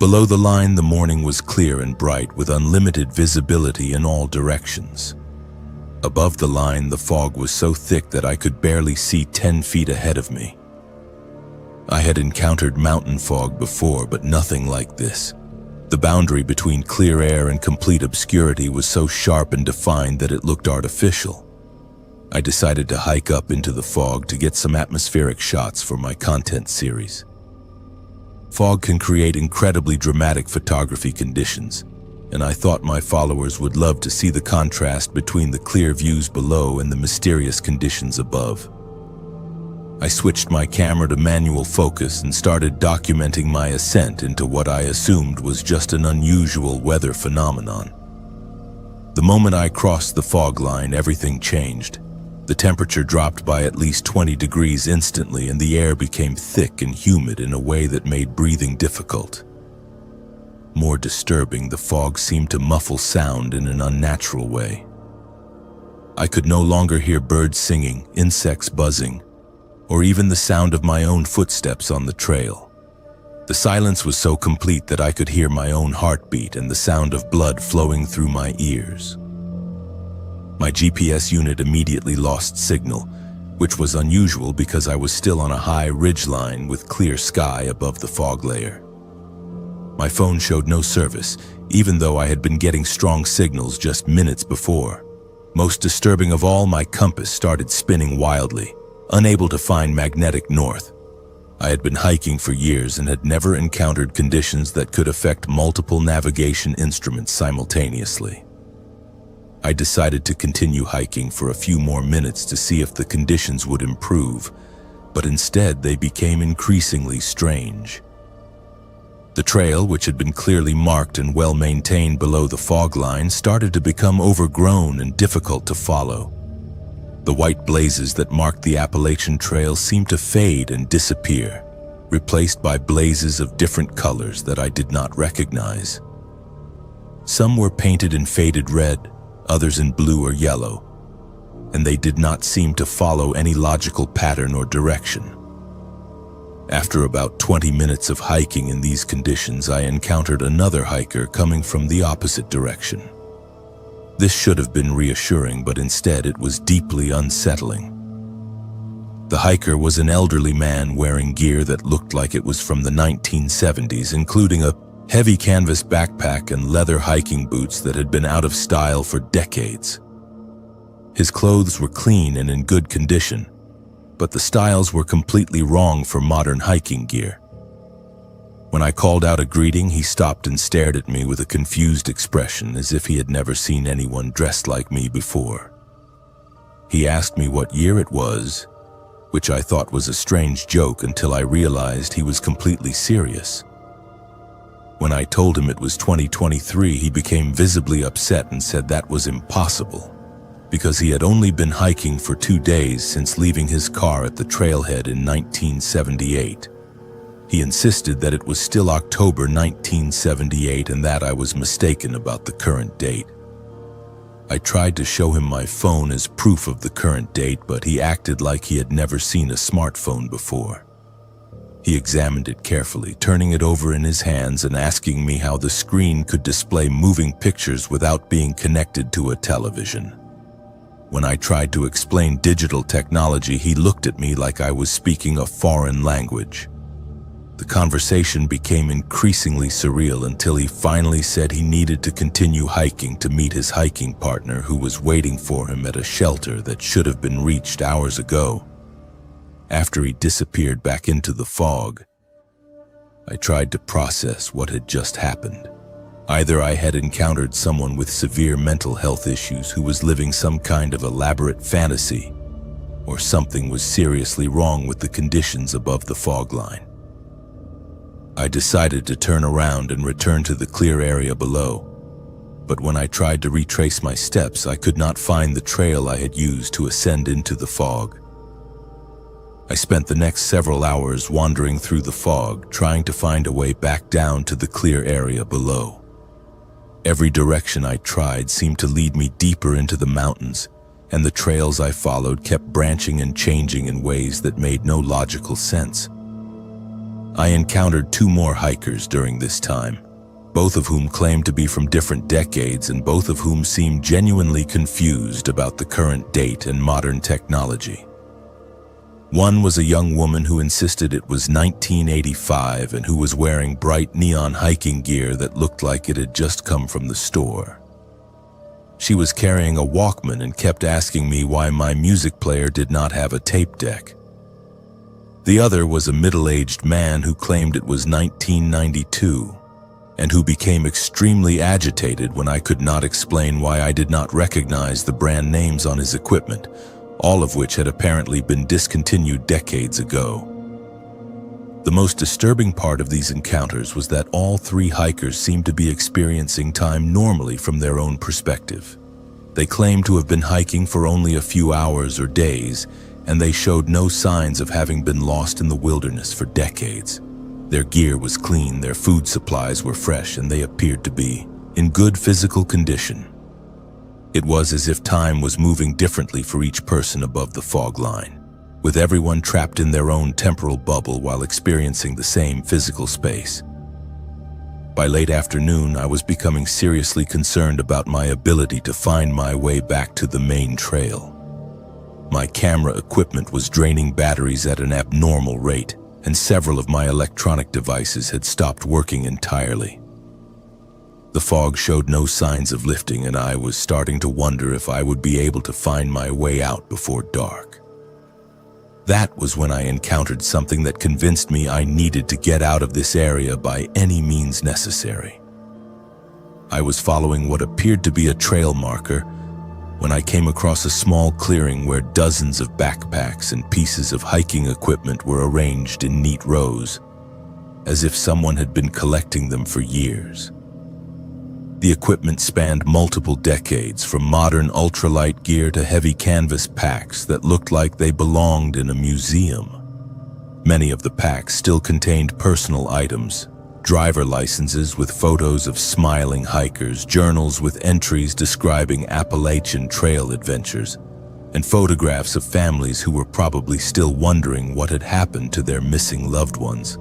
Below the line, the morning was clear and bright, with unlimited visibility in all directions. Above the line, the fog was so thick that I could barely see 10 feet ahead of me. I had encountered mountain fog before, but nothing like this. The boundary between clear air and complete obscurity was so sharp and defined that it looked artificial. I decided to hike up into the fog to get some atmospheric shots for my content series. Fog can create incredibly dramatic photography conditions, and I thought my followers would love to see the contrast between the clear views below and the mysterious conditions above. I switched my camera to manual focus and started documenting my ascent into what I assumed was just an unusual weather phenomenon. The moment I crossed the fog line, everything changed. The temperature dropped by at least 20 degrees instantly, and the air became thick and humid in a way that made breathing difficult. More disturbing, the fog seemed to muffle sound in an unnatural way. I could no longer hear birds singing, insects buzzing, or even the sound of my own footsteps on the trail. The silence was so complete that I could hear my own heartbeat and the sound of blood flowing through my ears. My GPS unit immediately lost signal, which was unusual because I was still on a high ridgeline with clear sky above the fog layer. My phone showed no service, even though I had been getting strong signals just minutes before. Most disturbing of all, my compass started spinning wildly, unable to find magnetic north. I had been hiking for years and had never encountered conditions that could affect multiple navigation instruments simultaneously. I decided to continue hiking for a few more minutes to see if the conditions would improve, but instead they became increasingly strange. The trail, which had been clearly marked and well-maintained below the fog line, started to become overgrown and difficult to follow. The white blazes that marked the Appalachian Trail seemed to fade and disappear, replaced by blazes of different colors that I did not recognize. Some were painted in faded red, others in blue or yellow, and they did not seem to follow any logical pattern or direction. After about 20 minutes of hiking in these conditions, I encountered another hiker coming from the opposite direction. This should have been reassuring, but instead it was deeply unsettling. The hiker was an elderly man wearing gear that looked like it was from the 1970s, including a heavy canvas backpack and leather hiking boots that had been out of style for decades. His clothes were clean and in good condition, but the styles were completely wrong for modern hiking gear. When I called out a greeting, he stopped and stared at me with a confused expression, as if he had never seen anyone dressed like me before. He asked me what year it was, which I thought was a strange joke until I realized he was completely serious. When I told him it was 2023, he became visibly upset and said that was impossible, because he had only been hiking for 2 days since leaving his car at the trailhead in 1978. He insisted that it was still October 1978 and that I was mistaken about the current date. I tried to show him my phone as proof of the current date, but he acted like he had never seen a smartphone before. He examined it carefully, turning it over in his hands and asking me how the screen could display moving pictures without being connected to a television. When I tried to explain digital technology, he looked at me like I was speaking a foreign language. The conversation became increasingly surreal until he finally said he needed to continue hiking to meet his hiking partner who was waiting for him at a shelter that should have been reached hours ago. After he disappeared back into the fog, I tried to process what had just happened. Either I had encountered someone with severe mental health issues who was living some kind of elaborate fantasy, or something was seriously wrong with the conditions above the fog line. I decided to turn around and return to the clear area below, but when I tried to retrace my steps, I could not find the trail I had used to ascend into the fog. I spent the next several hours wandering through the fog, trying to find a way back down to the clear area below. Every direction I tried seemed to lead me deeper into the mountains, and the trails I followed kept branching and changing in ways that made no logical sense. I encountered 2 more hikers during this time, both of whom claimed to be from different decades and both of whom seemed genuinely confused about the current date and modern technology. One was a young woman who insisted it was 1985 and who was wearing bright neon hiking gear that looked like it had just come from the store. She was carrying a Walkman and kept asking me why my music player did not have a tape deck. The other was a middle-aged man who claimed it was 1992 and who became extremely agitated when I could not explain why I did not recognize the brand names on his equipment, all of which had apparently been discontinued decades ago. The most disturbing part of these encounters was that all 3 hikers seemed to be experiencing time normally from their own perspective. They claimed to have been hiking for only a few hours or days, and they showed no signs of having been lost in the wilderness for decades. Their gear was clean, their food supplies were fresh, and they appeared to be in good physical condition. It was as if time was moving differently for each person above the fog line, with everyone trapped in their own temporal bubble while experiencing the same physical space. By late afternoon, I was becoming seriously concerned about my ability to find my way back to the main trail. My camera equipment was draining batteries at an abnormal rate, and several of my electronic devices had stopped working entirely. The fog showed no signs of lifting, and I was starting to wonder if I would be able to find my way out before dark. That was when I encountered something that convinced me I needed to get out of this area by any means necessary. I was following what appeared to be a trail marker when I came across a small clearing where dozens of backpacks and pieces of hiking equipment were arranged in neat rows, as if someone had been collecting them for years. The equipment spanned multiple decades, from modern ultralight gear to heavy canvas packs that looked like they belonged in a museum. Many of the packs still contained personal items, driver licenses with photos of smiling hikers, journals with entries describing Appalachian Trail adventures, and photographs of families who were probably still wondering what had happened to their missing loved ones.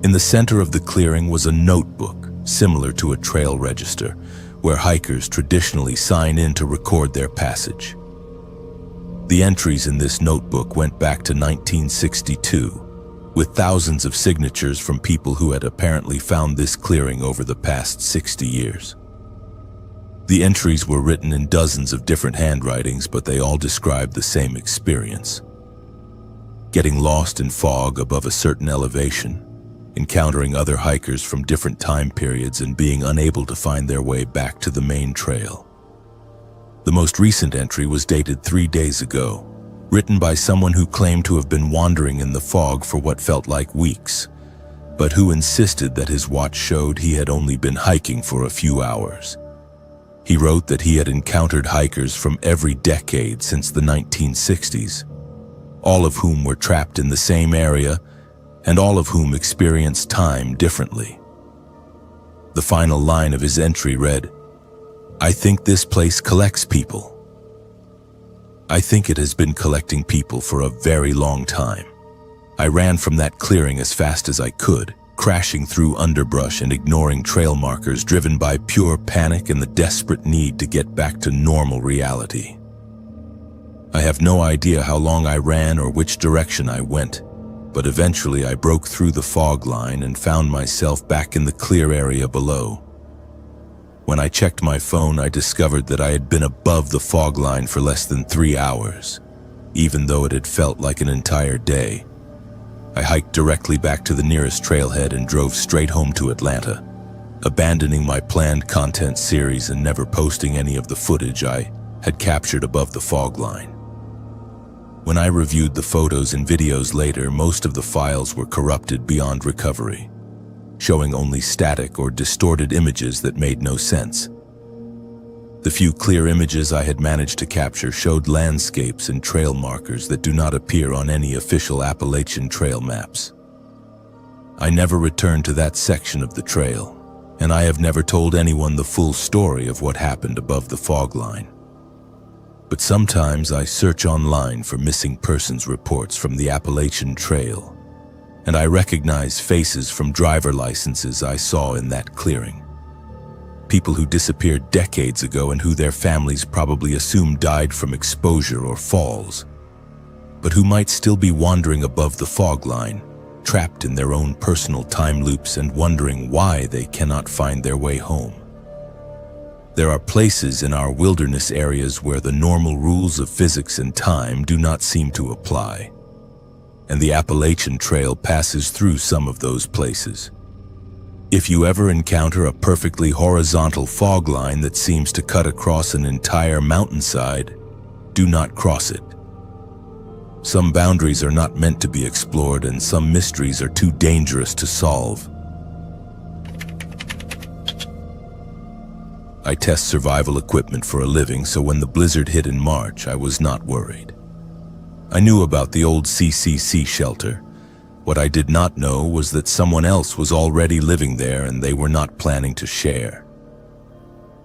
In the center of the clearing was a notebook, similar to a trail register, where hikers traditionally sign in to record their passage. The entries in this notebook went back to 1962, with thousands of signatures from people who had apparently found this clearing over the past 60 years. The entries were written in dozens of different handwritings, but they all described the same experience: getting lost in fog above a certain elevation, encountering other hikers from different time periods, and being unable to find their way back to the main trail. The most recent entry was dated 3 days ago, written by someone who claimed to have been wandering in the fog for what felt like weeks, but who insisted that his watch showed he had only been hiking for a few hours. He wrote that he had encountered hikers from every decade since the 1960s, all of whom were trapped in the same area and all of whom experienced time differently. The final line of his entry read, "I think this place collects people. I think it has been collecting people for a very long time. I ran from that clearing as fast as I could, crashing through underbrush and ignoring trail markers, driven by pure panic and the desperate need to get back to normal reality. I have no idea how long I ran or which direction I went, but eventually I broke through the fog line and found myself back in the clear area below. When I checked my phone, I discovered that I had been above the fog line for less than 3 hours, even though it had felt like an entire day. I hiked directly back to the nearest trailhead and drove straight home to Atlanta, abandoning my planned content series and never posting any of the footage I had captured above the fog line. When I reviewed the photos and videos later, most of the files were corrupted beyond recovery, showing only static or distorted images that made no sense. The few clear images I had managed to capture showed landscapes and trail markers that do not appear on any official Appalachian Trail maps. I never returned to that section of the trail, and I have never told anyone the full story of what happened above the fog line. But sometimes I search online for missing persons reports from the Appalachian Trail, and I recognize faces from driver licenses I saw in that clearing. People who disappeared decades ago and who their families probably assume died from exposure or falls, but who might still be wandering above the fog line, trapped in their own personal time loops and wondering why they cannot find their way home. There are places in our wilderness areas where the normal rules of physics and time do not seem to apply, and the Appalachian Trail passes through some of those places. If you ever encounter a perfectly horizontal fog line that seems to cut across an entire mountainside, do not cross it. Some boundaries are not meant to be explored, and some mysteries are too dangerous to solve. I test survival equipment for a living, so when the blizzard hit in March, I was not worried. I knew about the old CCC shelter. What I did not know was that someone else was already living there and they were not planning to share.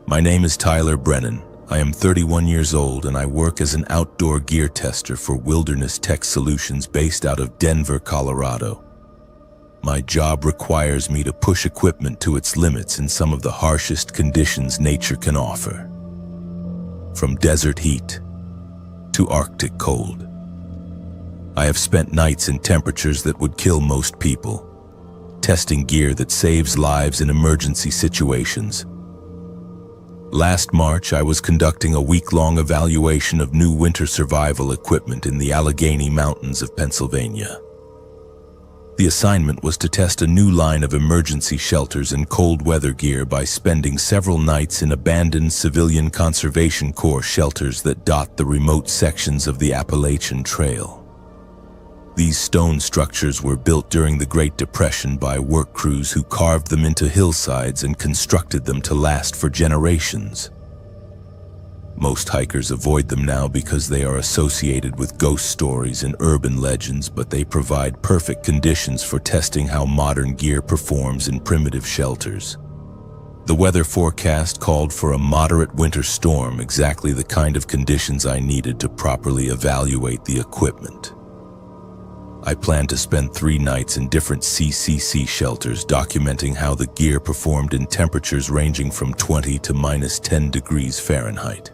My name is Tyler Brennan. I am 31 years old and I work as an outdoor gear tester for Wilderness Tech Solutions based out of Denver, Colorado. My job requires me to push equipment to its limits in some of the harshest conditions nature can offer. From desert heat to Arctic cold. I have spent nights in temperatures that would kill most people, testing gear that saves lives in emergency situations. Last March, I was conducting a week-long evaluation of new winter survival equipment in the Allegheny Mountains of Pennsylvania. The assignment was to test a new line of emergency shelters and cold weather gear by spending several nights in abandoned civilian Conservation Corps shelters that dot the remote sections of the Appalachian Trail. These stone structures were built during the Great Depression by work crews who carved them into hillsides and constructed them to last for generations. Most hikers avoid them now because they are associated with ghost stories and urban legends, but they provide perfect conditions for testing how modern gear performs in primitive shelters. The weather forecast called for a moderate winter storm, exactly the kind of conditions I needed to properly evaluate the equipment. I planned to spend 3 nights in different CCC shelters documenting how the gear performed in temperatures ranging from 20 to -10 degrees Fahrenheit.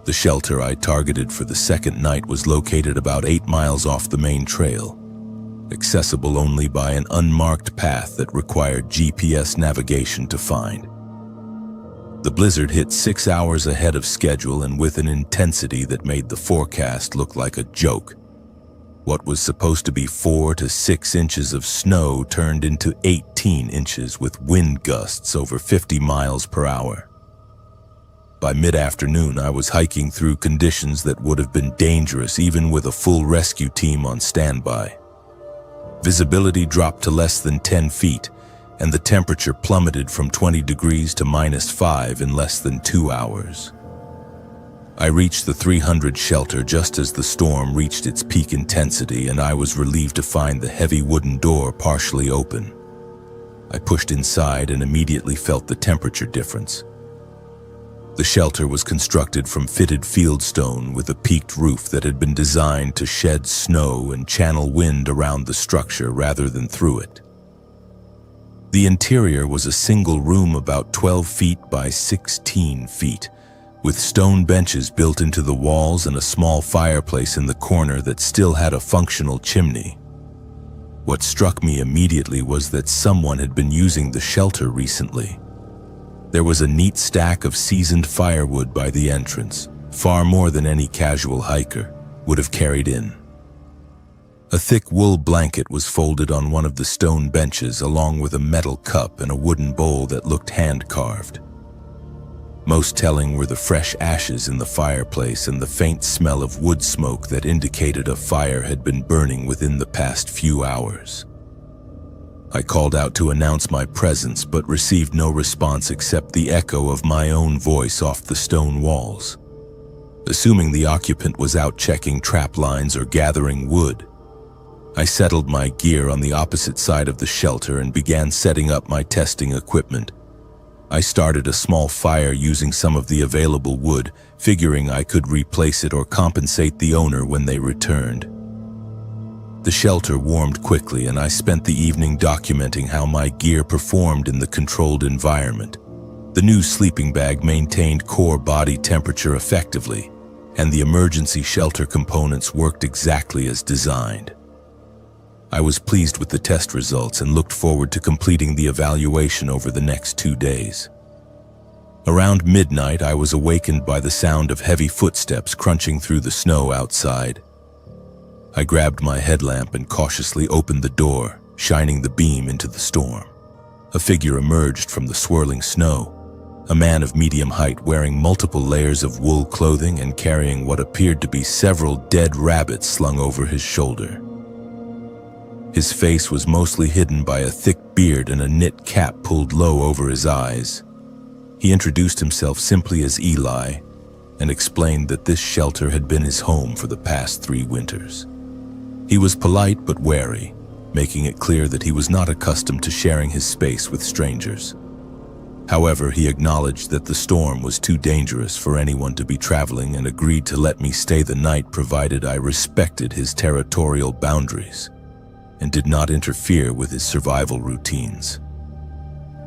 The shelter I targeted for the second night was located about 8 miles off the main trail, accessible only by an unmarked path that required GPS navigation to find. The blizzard hit 6 hours ahead of schedule and with an intensity that made the forecast look like a joke. What was supposed to be 4 to 6 inches of snow turned into 18 inches with wind gusts over 50 miles per hour. By mid-afternoon, I was hiking through conditions that would have been dangerous even with a full rescue team on standby. Visibility dropped to less than 10 feet, and the temperature plummeted from 20 degrees to -5 in less than 2 hours. I reached the 300 shelter just as the storm reached its peak intensity, and I was relieved to find the heavy wooden door partially open. I pushed inside and immediately felt the temperature difference. The shelter was constructed from fitted fieldstone with a peaked roof that had been designed to shed snow and channel wind around the structure rather than through it. The interior was a single room about 12 feet by 16 feet, with stone benches built into the walls and a small fireplace in the corner that still had a functional chimney. What struck me immediately was that someone had been using the shelter recently. There was a neat stack of seasoned firewood by the entrance, far more than any casual hiker would have carried in. A thick wool blanket was folded on one of the stone benches, along with a metal cup and a wooden bowl that looked hand-carved. Most telling were the fresh ashes in the fireplace and the faint smell of wood smoke that indicated a fire had been burning within the past few hours. I called out to announce my presence, but received no response except the echo of my own voice off the stone walls. Assuming the occupant was out checking trap lines or gathering wood, I settled my gear on the opposite side of the shelter and began setting up my testing equipment. I started a small fire using some of the available wood, figuring I could replace it or compensate the owner when they returned. The shelter warmed quickly, and I spent the evening documenting how my gear performed in the controlled environment. The new sleeping bag maintained core body temperature effectively, and the emergency shelter components worked exactly as designed. I was pleased with the test results and looked forward to completing the evaluation over the next 2 days. Around midnight, I was awakened by the sound of heavy footsteps crunching through the snow outside. I grabbed my headlamp and cautiously opened the door, shining the beam into the storm. A figure emerged from the swirling snow, a man of medium height wearing multiple layers of wool clothing and carrying what appeared to be several dead rabbits slung over his shoulder. His face was mostly hidden by a thick beard and a knit cap pulled low over his eyes. He introduced himself simply as Eli and explained that this shelter had been his home for the past 3 winters. He was polite but wary, making it clear that he was not accustomed to sharing his space with strangers. However, he acknowledged that the storm was too dangerous for anyone to be traveling and agreed to let me stay the night provided I respected his territorial boundaries and did not interfere with his survival routines.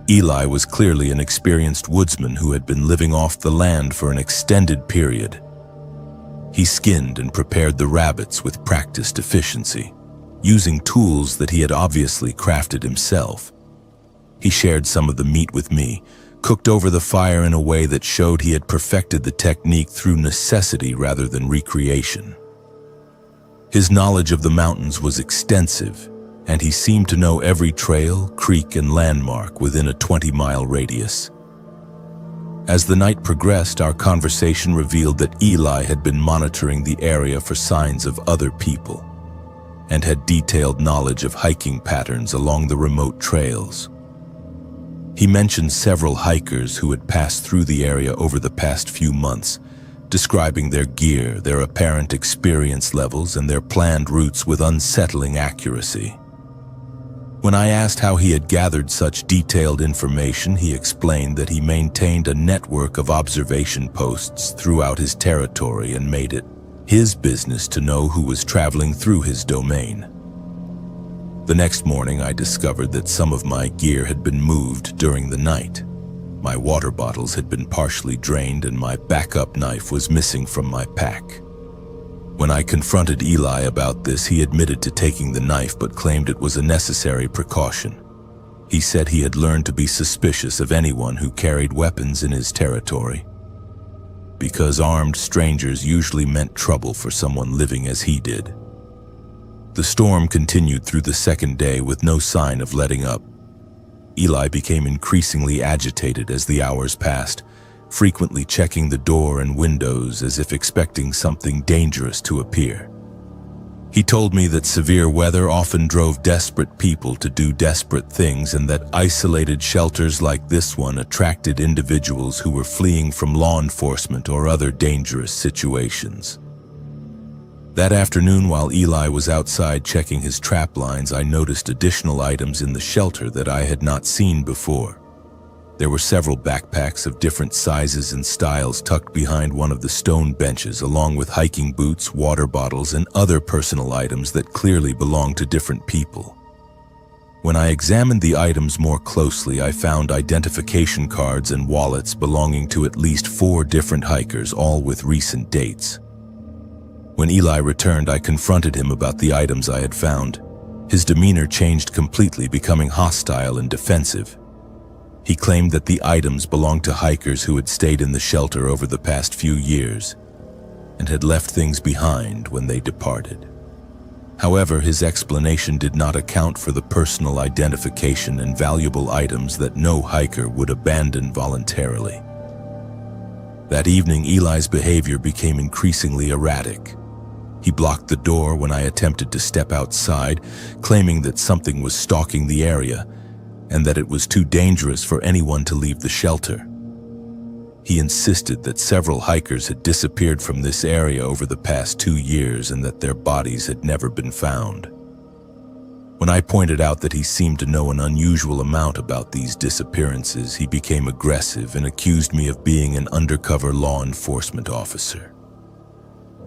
Eli was clearly an experienced woodsman who had been living off the land for an extended period. He skinned and prepared the rabbits with practiced efficiency, using tools that he had obviously crafted himself. He shared some of the meat with me, cooked over the fire in a way that showed he had perfected the technique through necessity rather than recreation. His knowledge of the mountains was extensive, and he seemed to know every trail, creek, and landmark within a 20-mile radius. As the night progressed, our conversation revealed that Eli had been monitoring the area for signs of other people and had detailed knowledge of hiking patterns along the remote trails. He mentioned several hikers who had passed through the area over the past few months, describing their gear, their apparent experience levels, and their planned routes with unsettling accuracy. When I asked how he had gathered such detailed information, he explained that he maintained a network of observation posts throughout his territory and made it his business to know who was traveling through his domain. The next morning, I discovered that some of my gear had been moved during the night. My water bottles had been partially drained and my backup knife was missing from my pack. When I confronted Eli about this, he admitted to taking the knife but claimed it was a necessary precaution. He said he had learned to be suspicious of anyone who carried weapons in his territory, because armed strangers usually meant trouble for someone living as he did. The storm continued through the second day with no sign of letting up. Eli became increasingly agitated as the hours passed, frequently checking the door and windows as if expecting something dangerous to appear. He told me that severe weather often drove desperate people to do desperate things and that isolated shelters like this one attracted individuals who were fleeing from law enforcement or other dangerous situations. That afternoon, while Eli was outside checking his trap lines, I noticed additional items in the shelter that I had not seen before. There were several backpacks of different sizes and styles tucked behind one of the stone benches, along with hiking boots, water bottles, and other personal items that clearly belonged to different people. When I examined the items more closely, I found identification cards and wallets belonging to at least 4 different hikers, all with recent dates. When Eli returned, I confronted him about the items I had found. His demeanor changed completely, becoming hostile and defensive. He claimed that the items belonged to hikers who had stayed in the shelter over the past few years and had left things behind when they departed. However, his explanation did not account for the personal identification and valuable items that no hiker would abandon voluntarily. That evening, Eli's behavior became increasingly erratic. He blocked the door when I attempted to step outside, claiming that something was stalking the area and that it was too dangerous for anyone to leave the shelter. He insisted that several hikers had disappeared from this area over the past 2 years and that their bodies had never been found. When I pointed out that he seemed to know an unusual amount about these disappearances, he became aggressive and accused me of being an undercover law enforcement officer.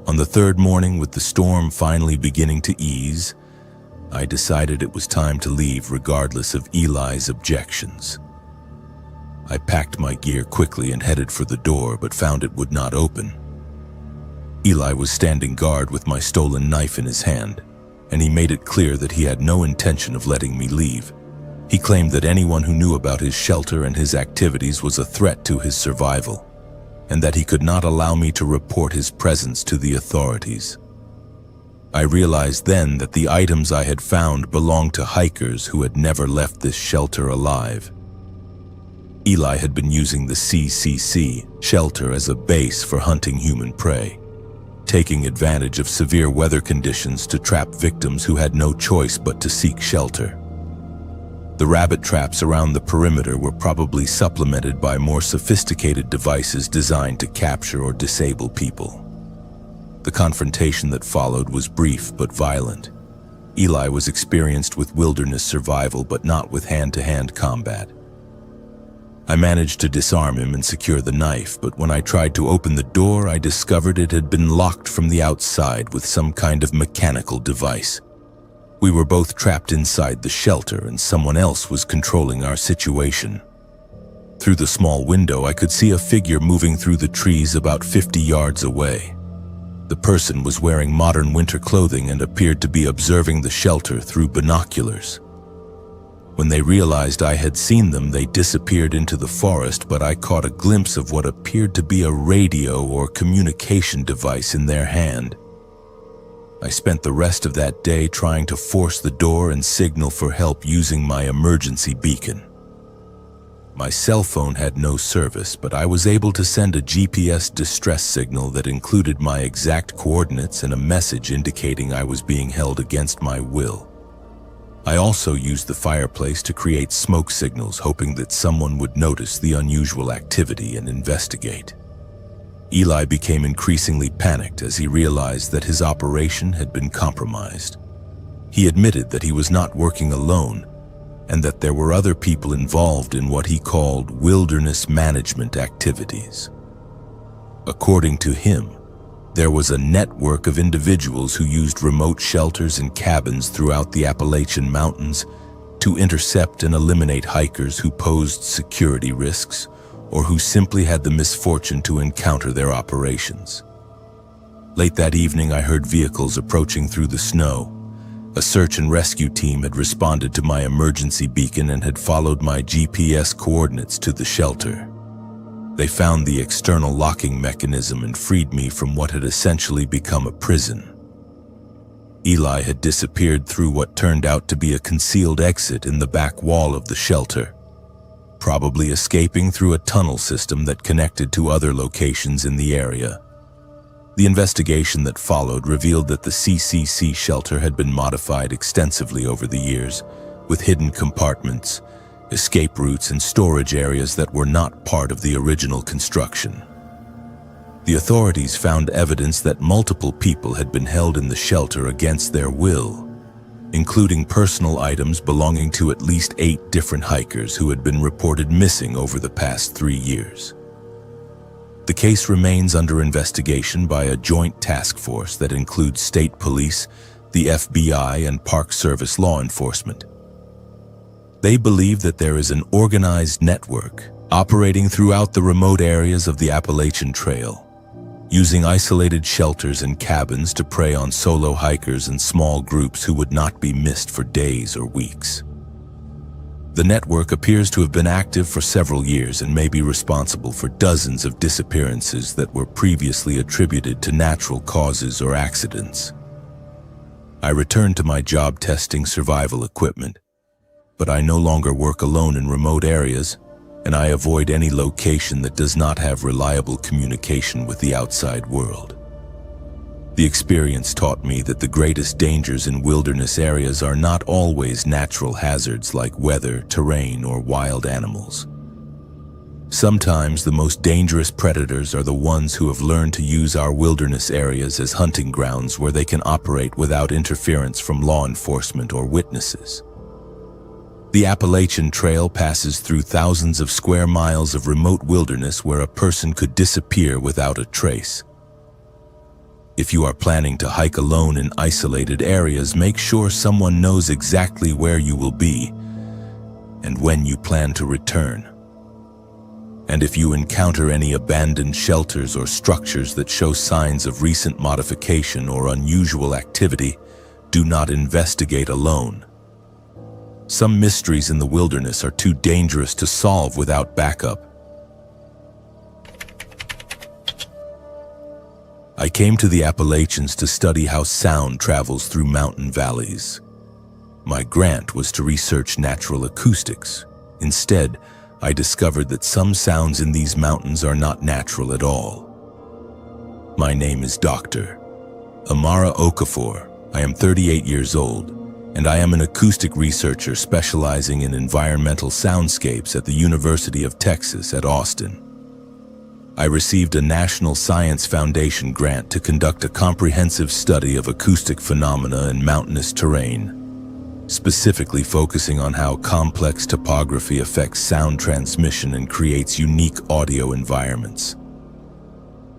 On the 3rd morning, with the storm finally beginning to ease, I decided it was time to leave regardless of Eli's objections. I packed my gear quickly and headed for the door, but found it would not open. Eli was standing guard with my stolen knife in his hand, and he made it clear that he had no intention of letting me leave. He claimed that anyone who knew about his shelter and his activities was a threat to his survival, and that he could not allow me to report his presence to the authorities. I realized then that the items I had found belonged to hikers who had never left this shelter alive. Eli had been using the CCC shelter as a base for hunting human prey, taking advantage of severe weather conditions to trap victims who had no choice but to seek shelter. The rabbit traps around the perimeter were probably supplemented by more sophisticated devices designed to capture or disable people. The confrontation that followed was brief but violent. Eli was experienced with wilderness survival, but not with hand-to-hand combat. I managed to disarm him and secure the knife, but when I tried to open the door, I discovered it had been locked from the outside with some kind of mechanical device. We were both trapped inside the shelter, and someone else was controlling our situation. Through the small window, I could see a figure moving through the trees about 50 yards away. The person was wearing modern winter clothing and appeared to be observing the shelter through binoculars. When they realized I had seen them, they disappeared into the forest, but I caught a glimpse of what appeared to be a radio or communication device in their hand. I spent the rest of that day trying to force the door and signal for help using my emergency beacon. My cell phone had no service, but I was able to send a GPS distress signal that included my exact coordinates and a message indicating I was being held against my will. I also used the fireplace to create smoke signals, hoping that someone would notice the unusual activity and investigate. Eli became increasingly panicked as he realized that his operation had been compromised. He admitted that he was not working alone, and that there were other people involved in what he called wilderness management activities. According to him, there was a network of individuals who used remote shelters and cabins throughout the Appalachian Mountains to intercept and eliminate hikers who posed security risks or who simply had the misfortune to encounter their operations. Late that evening, I heard vehicles approaching through the snow. A search and rescue team had responded to my emergency beacon and had followed my GPS coordinates to the shelter. They found the external locking mechanism and freed me from what had essentially become a prison. Eli had disappeared through what turned out to be a concealed exit in the back wall of the shelter, probably escaping through a tunnel system that connected to other locations in the area. The investigation that followed revealed that the CCC shelter had been modified extensively over the years, with hidden compartments, escape routes, and storage areas that were not part of the original construction. The authorities found evidence that multiple people had been held in the shelter against their will, including personal items belonging to at least 8 different hikers who had been reported missing over the past 3 years. The case remains under investigation by a joint task force that includes state police, the FBI, and Park Service law enforcement. They believe that there is an organized network operating throughout the remote areas of the Appalachian Trail, using isolated shelters and cabins to prey on solo hikers and small groups who would not be missed for days or weeks. The network appears to have been active for several years and may be responsible for dozens of disappearances that were previously attributed to natural causes or accidents. I returned to my job testing survival equipment, but I no longer work alone in remote areas, and I avoid any location that does not have reliable communication with the outside world. The experience taught me that the greatest dangers in wilderness areas are not always natural hazards like weather, terrain, or wild animals. Sometimes the most dangerous predators are the ones who have learned to use our wilderness areas as hunting grounds where they can operate without interference from law enforcement or witnesses. The Appalachian Trail passes through thousands of square miles of remote wilderness where a person could disappear without a trace. If you are planning to hike alone in isolated areas, make sure someone knows exactly where you will be and when you plan to return. And if you encounter any abandoned shelters or structures that show signs of recent modification or unusual activity, do not investigate alone. Some mysteries in the wilderness are too dangerous to solve without backup. I came to the Appalachians to study how sound travels through mountain valleys. My grant was to research natural acoustics. Instead, I discovered that some sounds in these mountains are not natural at all. My name is Dr. Amara Okafor. I am 38 years old, and I am an acoustic researcher specializing in environmental soundscapes at the University of Texas at Austin. I received a National Science Foundation grant to conduct a comprehensive study of acoustic phenomena in mountainous terrain, specifically focusing on how complex topography affects sound transmission and creates unique audio environments.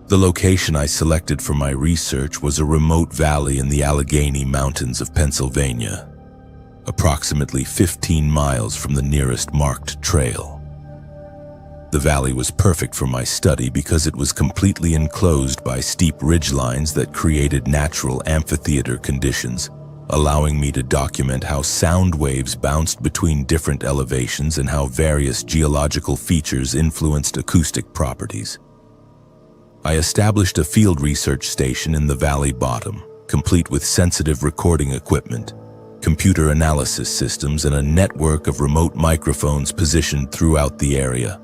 The location I selected for my research was a remote valley in the Allegheny Mountains of Pennsylvania, approximately 15 miles from the nearest marked trail. The valley was perfect for my study because it was completely enclosed by steep ridgelines that created natural amphitheater conditions, allowing me to document how sound waves bounced between different elevations and how various geological features influenced acoustic properties. I established a field research station in the valley bottom, complete with sensitive recording equipment, computer analysis systems, and a network of remote microphones positioned throughout the area.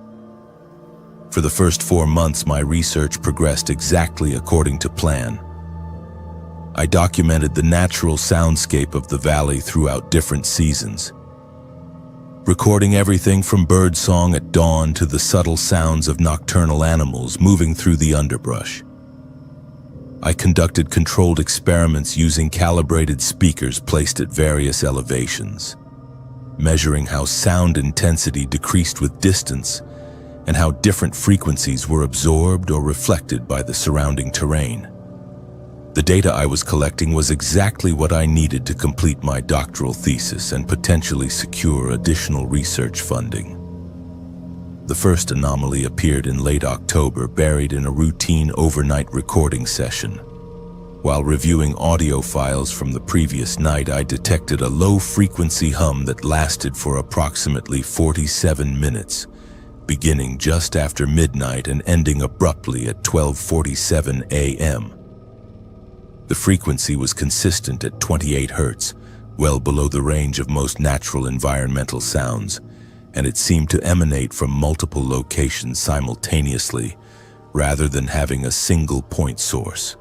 For the first 4 months, my research progressed exactly according to plan. I documented the natural soundscape of the valley throughout different seasons, recording everything from birdsong at dawn to the subtle sounds of nocturnal animals moving through the underbrush. I conducted controlled experiments using calibrated speakers placed at various elevations, measuring how sound intensity decreased with distance and how different frequencies were absorbed or reflected by the surrounding terrain. The data I was collecting was exactly what I needed to complete my doctoral thesis and potentially secure additional research funding. The first anomaly appeared in late October, buried in a routine overnight recording session. While reviewing audio files from the previous night, I detected a low-frequency hum that lasted for approximately 47 minutes, beginning just after midnight and ending abruptly at 12:47 a.m. The frequency was consistent at 28 Hz, well below the range of most natural environmental sounds, and it seemed to emanate from multiple locations simultaneously, rather than having a single point source.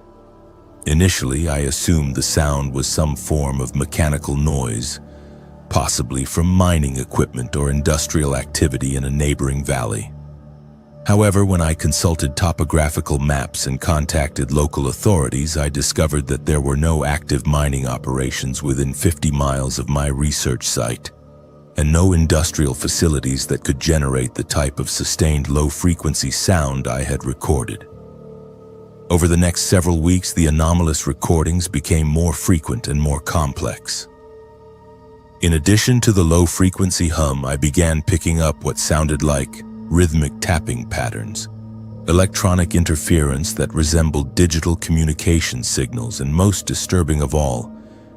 Initially, I assumed the sound was some form of mechanical noise, possibly from mining equipment or industrial activity in a neighboring valley. However, when I consulted topographical maps and contacted local authorities, I discovered that there were no active mining operations within 50 miles of my research site, and no industrial facilities that could generate the type of sustained low-frequency sound I had recorded. Over the next several weeks, the anomalous recordings became more frequent and more complex. In addition to the low-frequency hum, I began picking up what sounded like rhythmic tapping patterns, electronic interference that resembled digital communication signals, and most disturbing of all,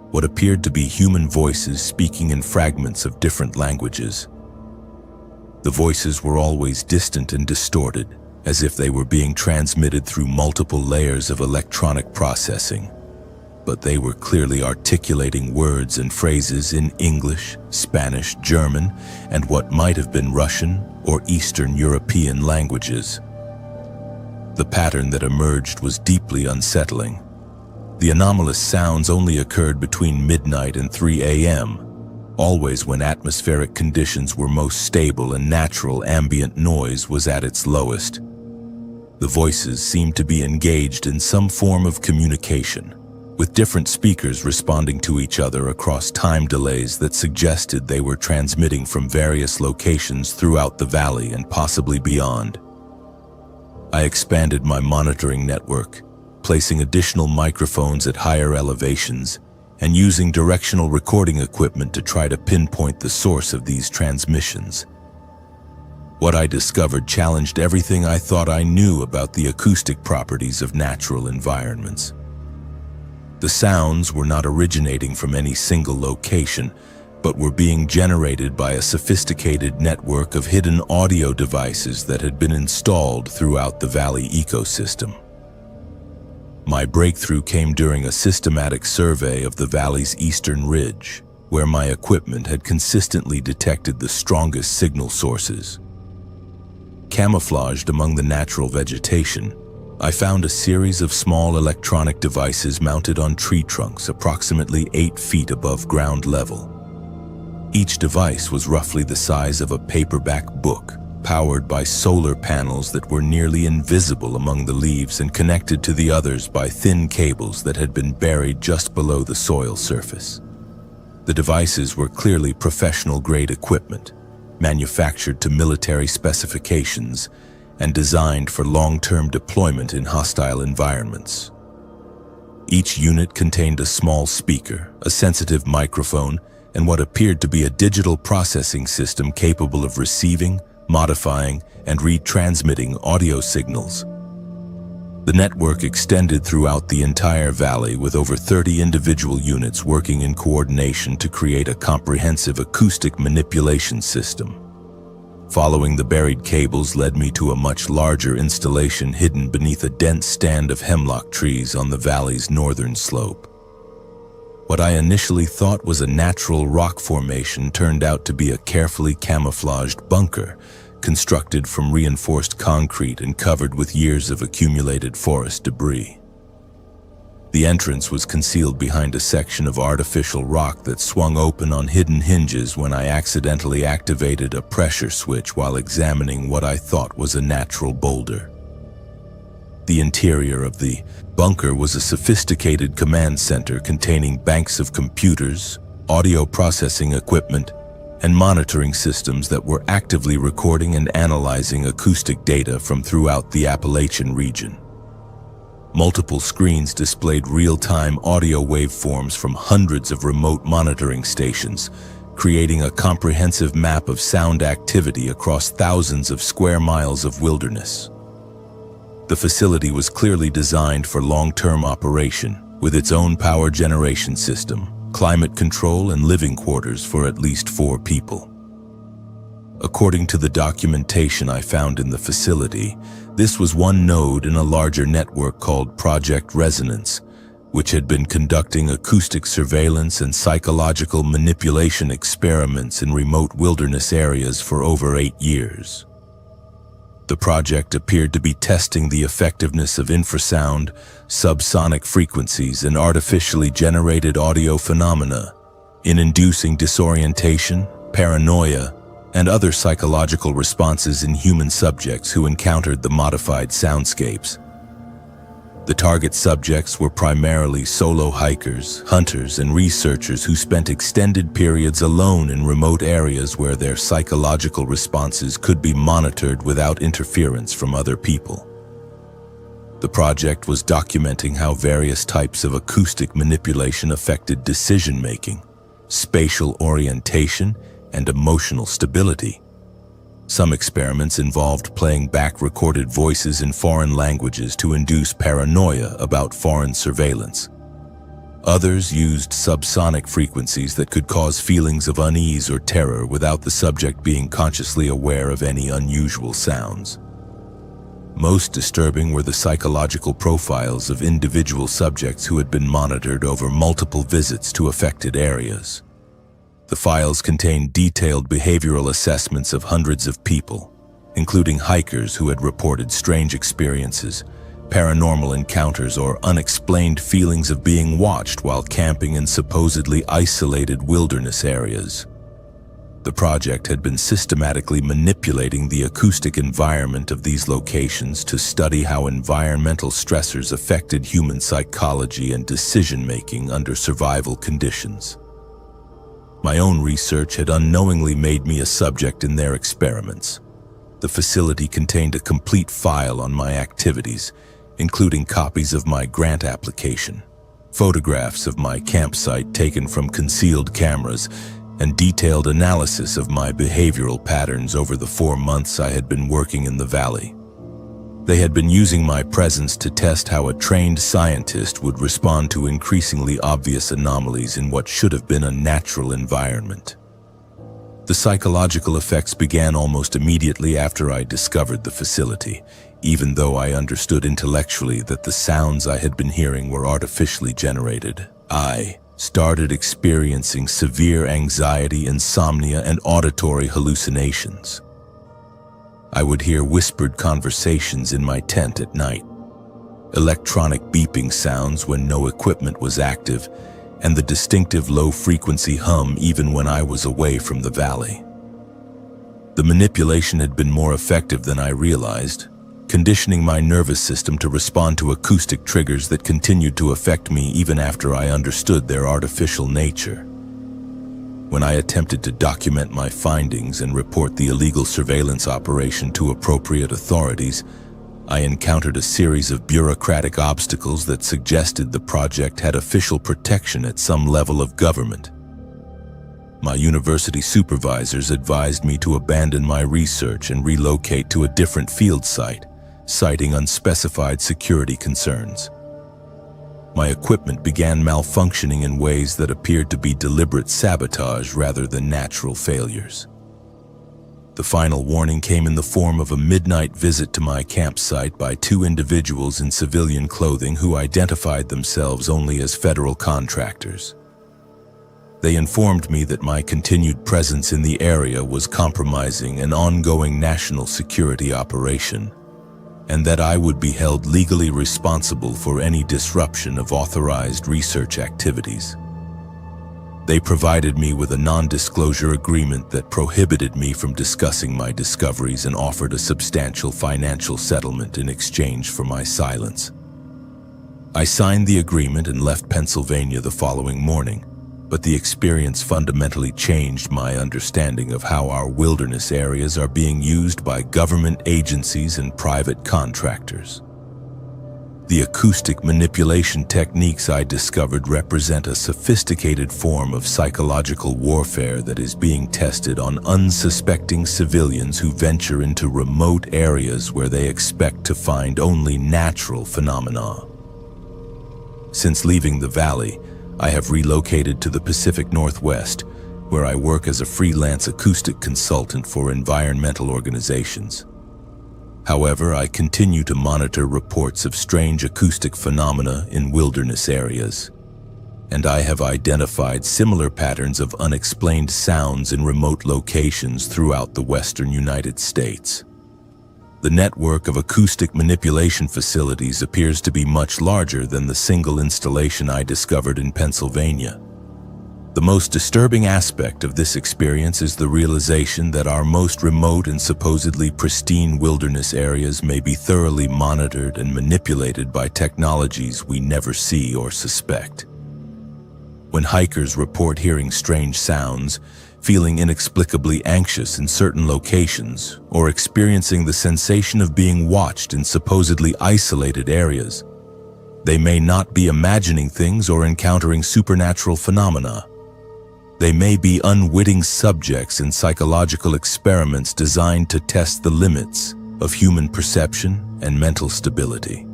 what appeared to be human voices speaking in fragments of different languages. The voices were always distant and distorted, as if they were being transmitted through multiple layers of electronic processing, but they were clearly articulating words and phrases in English, Spanish, German, and what might have been Russian or Eastern European languages. The pattern that emerged was deeply unsettling. The anomalous sounds only occurred between midnight and 3 a.m., always when atmospheric conditions were most stable and natural ambient noise was at its lowest. The voices seemed to be engaged in some form of communication, with different speakers responding to each other across time delays that suggested they were transmitting from various locations throughout the valley and possibly beyond. I expanded my monitoring network, placing additional microphones at higher elevations and using directional recording equipment to try to pinpoint the source of these transmissions. What I discovered challenged everything I thought I knew about the acoustic properties of natural environments. The sounds were not originating from any single location, but were being generated by a sophisticated network of hidden audio devices that had been installed throughout the valley ecosystem. My breakthrough came during a systematic survey of the valley's eastern ridge, where my equipment had consistently detected the strongest signal sources. Camouflaged among the natural vegetation, I found a series of small electronic devices mounted on tree trunks approximately 8 feet above ground level. Each device was roughly the size of a paperback book, powered by solar panels that were nearly invisible among the leaves and connected to the others by thin cables that had been buried just below the soil surface. The devices were clearly professional-grade equipment, manufactured to military specifications and designed for long-term deployment in hostile environments. Each unit contained a small speaker, a sensitive microphone, and what appeared to be a digital processing system capable of receiving, modifying, and retransmitting audio signals. The network extended throughout the entire valley, with over 30 individual units working in coordination to create a comprehensive acoustic manipulation system. Following the buried cables led me to a much larger installation hidden beneath a dense stand of hemlock trees on the valley's northern slope. What I initially thought was a natural rock formation turned out to be a carefully camouflaged bunker, constructed from reinforced concrete and covered with years of accumulated forest debris. The entrance was concealed behind a section of artificial rock that swung open on hidden hinges when I accidentally activated a pressure switch while examining what I thought was a natural boulder. The interior of the bunker was a sophisticated command center containing banks of computers, audio processing equipment, and monitoring systems that were actively recording and analyzing acoustic data from throughout the Appalachian region. Multiple screens displayed real-time audio waveforms from hundreds of remote monitoring stations, creating a comprehensive map of sound activity across thousands of square miles of wilderness. The facility was clearly designed for long-term operation, with its own power generation system, climate control, and living quarters for at least 4 people. According to the documentation I found in the facility, this was one node in a larger network called Project Resonance, which had been conducting acoustic surveillance and psychological manipulation experiments in remote wilderness areas for over 8 years. The project appeared to be testing the effectiveness of infrasound, subsonic frequencies, and artificially generated audio phenomena in inducing disorientation, paranoia, and other psychological responses in human subjects who encountered the modified soundscapes. The target subjects were primarily solo hikers, hunters, and researchers who spent extended periods alone in remote areas where their psychological responses could be monitored without interference from other people. The project was documenting how various types of acoustic manipulation affected decision-making, spatial orientation, and emotional stability. Some experiments involved playing back recorded voices in foreign languages to induce paranoia about foreign surveillance. Others used subsonic frequencies that could cause feelings of unease or terror without the subject being consciously aware of any unusual sounds. Most disturbing were the psychological profiles of individual subjects who had been monitored over multiple visits to affected areas. The files contained detailed behavioral assessments of hundreds of people, including hikers who had reported strange experiences, paranormal encounters, or unexplained feelings of being watched while camping in supposedly isolated wilderness areas. The project had been systematically manipulating the acoustic environment of these locations to study how environmental stressors affected human psychology and decision-making under survival conditions. My own research had unknowingly made me a subject in their experiments. The facility contained a complete file on my activities, including copies of my grant application, photographs of my campsite taken from concealed cameras, and detailed analysis of my behavioral patterns over the 4 months I had been working in the valley. They had been using my presence to test how a trained scientist would respond to increasingly obvious anomalies in what should have been a natural environment. The psychological effects began almost immediately after I discovered the facility, even though I understood intellectually that the sounds I had been hearing were artificially generated. I started experiencing severe anxiety, insomnia, and auditory hallucinations. I would hear whispered conversations in my tent at night, electronic beeping sounds when no equipment was active, and the distinctive low-frequency hum even when I was away from the valley. The manipulation had been more effective than I realized, conditioning my nervous system to respond to acoustic triggers that continued to affect me even after I understood their artificial nature. When I attempted to document my findings and report the illegal surveillance operation to appropriate authorities, I encountered a series of bureaucratic obstacles that suggested the project had official protection at some level of government. My university supervisors advised me to abandon my research and relocate to a different field site, citing unspecified security concerns. My equipment began malfunctioning in ways that appeared to be deliberate sabotage rather than natural failures. The final warning came in the form of a midnight visit to my campsite by 2 individuals in civilian clothing who identified themselves only as federal contractors. They informed me that my continued presence in the area was compromising an ongoing national security operation, and that I would be held legally responsible for any disruption of authorized research activities. They provided me with a non-disclosure agreement that prohibited me from discussing my discoveries and offered a substantial financial settlement in exchange for my silence. I signed the agreement and left Pennsylvania the following morning, but the experience fundamentally changed my understanding of how our wilderness areas are being used by government agencies and private contractors. The acoustic manipulation techniques I discovered represent a sophisticated form of psychological warfare that is being tested on unsuspecting civilians who venture into remote areas where they expect to find only natural phenomena. Since leaving the valley, I have relocated to the Pacific Northwest, where I work as a freelance acoustic consultant for environmental organizations. However, I continue to monitor reports of strange acoustic phenomena in wilderness areas, and I have identified similar patterns of unexplained sounds in remote locations throughout the western United States. The network of acoustic manipulation facilities appears to be much larger than the single installation I discovered in Pennsylvania. The most disturbing aspect of this experience is the realization that our most remote and supposedly pristine wilderness areas may be thoroughly monitored and manipulated by technologies we never see or suspect. When hikers report hearing strange sounds, feeling inexplicably anxious in certain locations, or experiencing the sensation of being watched in supposedly isolated areas, they may not be imagining things or encountering supernatural phenomena. They may be unwitting subjects in psychological experiments designed to test the limits of human perception and mental stability.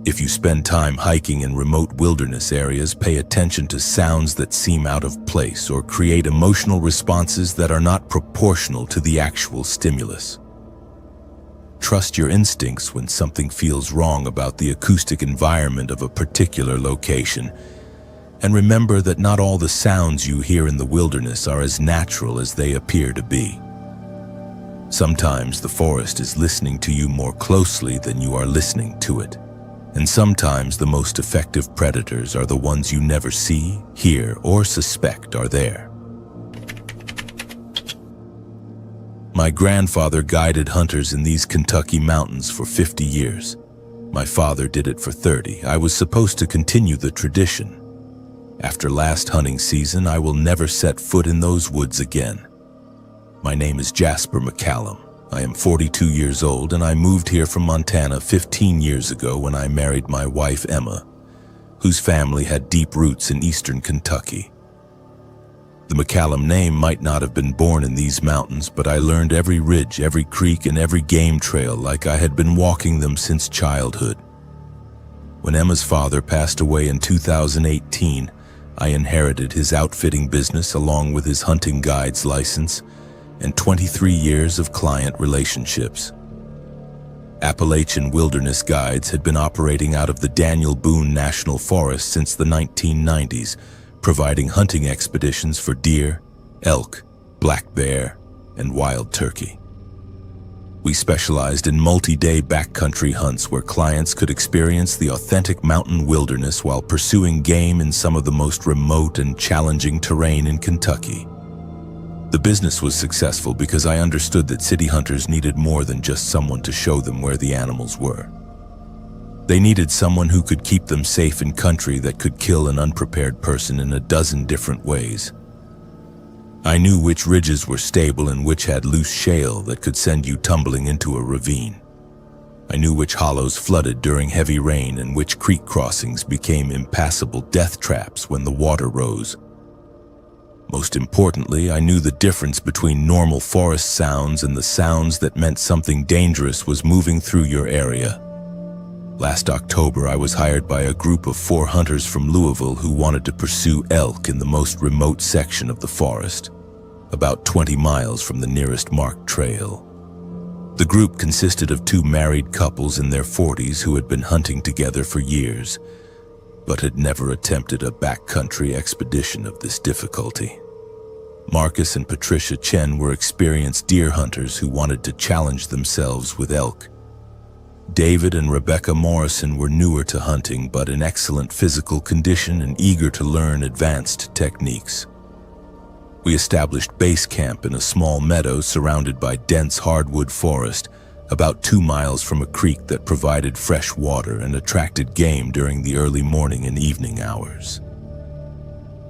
If you spend time hiking in remote wilderness areas, pay attention to sounds that seem out of place or create emotional responses that are not proportional to the actual stimulus. Trust your instincts when something feels wrong about the acoustic environment of a particular location. And remember that not all the sounds you hear in the wilderness are as natural as they appear to be. Sometimes the forest is listening to you more closely than you are listening to it. And sometimes the most effective predators are the ones you never see, hear, or suspect are there. My grandfather guided hunters in these Kentucky mountains for 50 years. My father did it for 30. I was supposed to continue the tradition. After last hunting season, I will never set foot in those woods again. My name is Jasper McCallum. I am 42 years old and I moved here from Montana 15 years ago when I married my wife Emma, whose family had deep roots in eastern Kentucky. The McCallum name might not have been born in these mountains, but I learned every ridge, every creek, and every game trail like I had been walking them since childhood. When Emma's father passed away in 2018, I inherited his outfitting business along with his hunting guide's license and 23 years of client relationships. Appalachian Wilderness Guides had been operating out of the Daniel Boone National Forest since the 1990s, providing hunting expeditions for deer, elk, black bear, and wild turkey. We specialized in multi-day backcountry hunts where clients could experience the authentic mountain wilderness while pursuing game in some of the most remote and challenging terrain in Kentucky. The business was successful because I understood that city hunters needed more than just someone to show them where the animals were. They needed someone who could keep them safe in country that could kill an unprepared person in a dozen different ways. I knew which ridges were stable and which had loose shale that could send you tumbling into a ravine. I knew which hollows flooded during heavy rain and which creek crossings became impassable death traps when the water rose. Most importantly, I knew the difference between normal forest sounds and the sounds that meant something dangerous was moving through your area. Last October, I was hired by a group of 4 hunters from Louisville who wanted to pursue elk in the most remote section of the forest, about 20 miles from the nearest marked trail. The group consisted of 2 married couples in their 40s who had been hunting together for years, but had never attempted a backcountry expedition of this difficulty. Marcus and Patricia Chen were experienced deer hunters who wanted to challenge themselves with elk. David and Rebecca Morrison were newer to hunting but in excellent physical condition and eager to learn advanced techniques. We established base camp in a small meadow surrounded by dense hardwood forest, about 2 miles from a creek that provided fresh water and attracted game during the early morning and evening hours.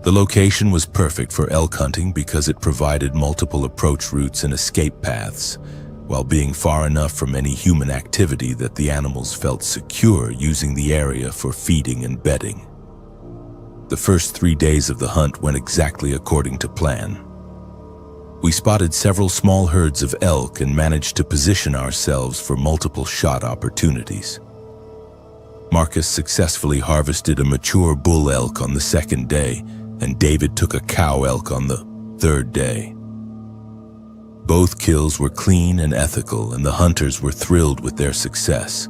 The location was perfect for elk hunting because it provided multiple approach routes and escape paths, while being far enough from any human activity that the animals felt secure using the area for feeding and bedding. The first 3 days of the hunt went exactly according to plan. We spotted several small herds of elk and managed to position ourselves for multiple shot opportunities. Marcus successfully harvested a mature bull elk on the 2nd day, and David took a cow elk on the 3rd day. Both kills were clean and ethical, and the hunters were thrilled with their success.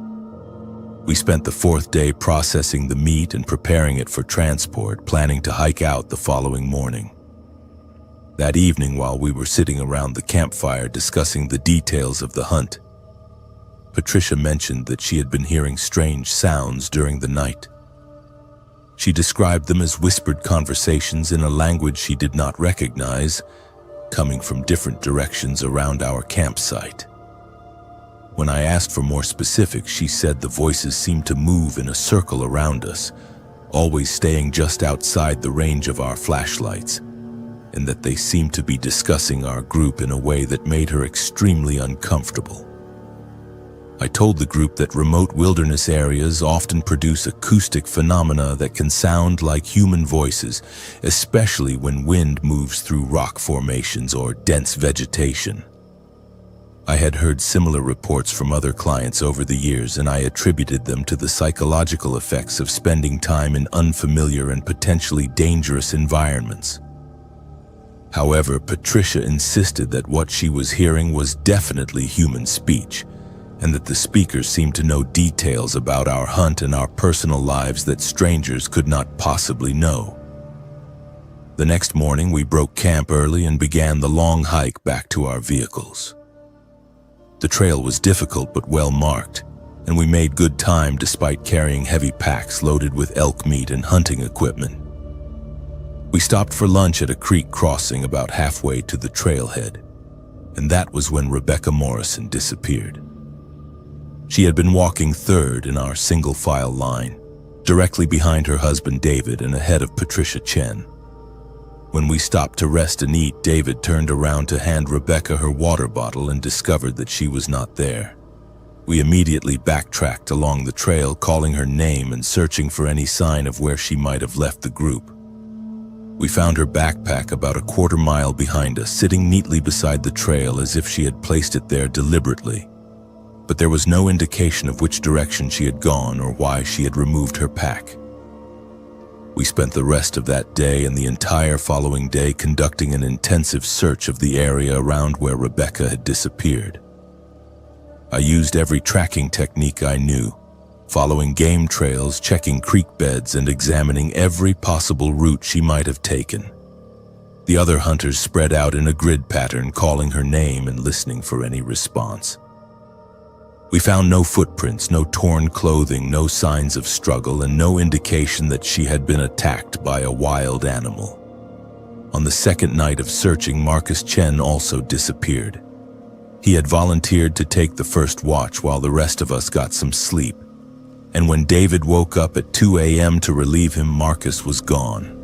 We spent the 4th day processing the meat and preparing it for transport, planning to hike out the following morning. That evening, while we were sitting around the campfire discussing the details of the hunt, Patricia mentioned that she had been hearing strange sounds during the night. She described them as whispered conversations in a language she did not recognize, coming from different directions around our campsite. When I asked for more specifics, she said the voices seemed to move in a circle around us, always staying just outside the range of our flashlights, and that they seemed to be discussing our group in a way that made her extremely uncomfortable. I told the group that remote wilderness areas often produce acoustic phenomena that can sound like human voices, especially when wind moves through rock formations or dense vegetation. I had heard similar reports from other clients over the years, and I attributed them to the psychological effects of spending time in unfamiliar and potentially dangerous environments. However, Patricia insisted that what she was hearing was definitely human speech, and that the speakers seemed to know details about our hunt and our personal lives that strangers could not possibly know. The next morning, we broke camp early and began the long hike back to our vehicles. The trail was difficult but well marked, and we made good time despite carrying heavy packs loaded with elk meat and hunting equipment. We stopped for lunch at a creek crossing about halfway to the trailhead, and that was when Rebecca Morrison disappeared. She had been walking third in our single-file line, directly behind her husband David and ahead of Patricia Chen. When we stopped to rest and eat, David turned around to hand Rebecca her water bottle and discovered that she was not there. We immediately backtracked along the trail, calling her name and searching for any sign of where she might have left the group. We found her backpack about a quarter-mile behind us, sitting neatly beside the trail as if she had placed it there deliberately. But there was no indication of which direction she had gone or why she had removed her pack. We spent the rest of that day and the entire following day conducting an intensive search of the area around where Rebecca had disappeared. I used every tracking technique I knew, following game trails, checking creek beds, and examining every possible route she might have taken. The other hunters spread out in a grid pattern, calling her name and listening for any response. We found no footprints, no torn clothing, no signs of struggle, and no indication that she had been attacked by a wild animal. On the second night of searching, Marcus Chen also disappeared. He had volunteered to take the first watch while the rest of us got some sleep, and when David woke up at 2 a.m. to relieve him, Marcus was gone.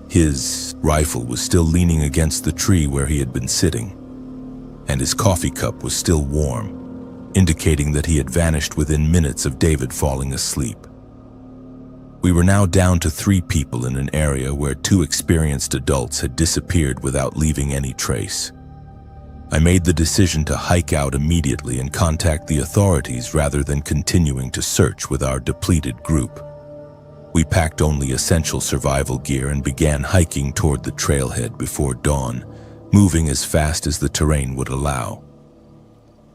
His rifle was still leaning against the tree where he had been sitting, and his coffee cup was still warm, indicating that he had vanished within minutes of David falling asleep. We were now down to 3 people in an area where 2 experienced adults had disappeared without leaving any trace. I made the decision to hike out immediately and contact the authorities rather than continuing to search with our depleted group. We packed only essential survival gear and began hiking toward the trailhead before dawn, moving as fast as the terrain would allow.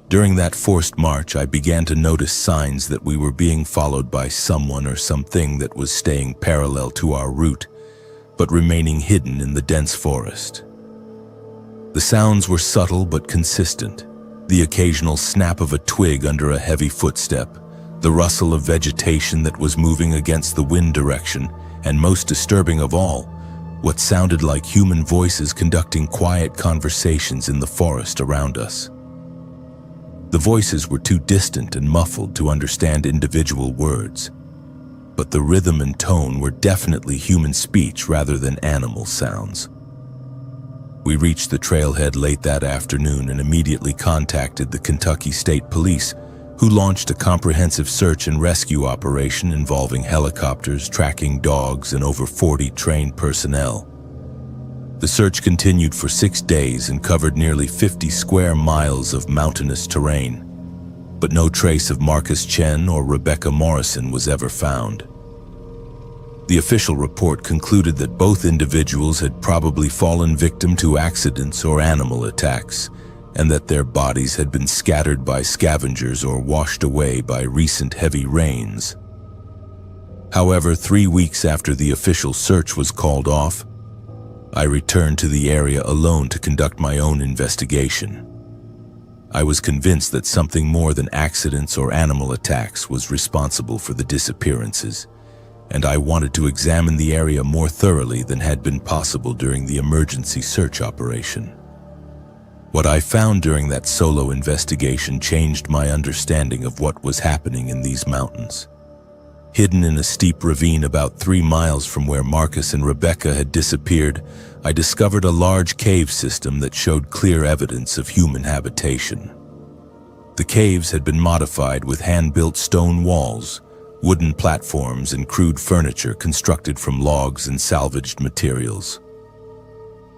During that forced march, I began to notice signs that we were being followed by someone or something that was staying parallel to our route, but remaining hidden in the dense forest. The sounds were subtle but consistent, the occasional snap of a twig under a heavy footstep, the rustle of vegetation that was moving against the wind direction, and most disturbing of all, what sounded like human voices conducting quiet conversations in the forest around us. The voices were too distant and muffled to understand individual words, but the rhythm and tone were definitely human speech rather than animal sounds. We reached the trailhead late that afternoon and immediately contacted the Kentucky State Police, who launched a comprehensive search and rescue operation involving helicopters, tracking dogs, and over 40 trained personnel. The search continued for 6 days and covered nearly 50 square miles of mountainous terrain, but no trace of Marcus Chen or Rebecca Morrison was ever found. The official report concluded that both individuals had probably fallen victim to accidents or animal attacks, and that their bodies had been scattered by scavengers or washed away by recent heavy rains. However, 3 weeks after the official search was called off, I returned to the area alone to conduct my own investigation. I was convinced that something more than accidents or animal attacks was responsible for the disappearances, and I wanted to examine the area more thoroughly than had been possible during the emergency search operation. What I found during that solo investigation changed my understanding of what was happening in these mountains. Hidden in a steep ravine about 3 miles from where Marcus and Rebecca had disappeared, I discovered a large cave system that showed clear evidence of human habitation. The caves had been modified with hand-built stone walls, wooden platforms, and crude furniture constructed from logs and salvaged materials.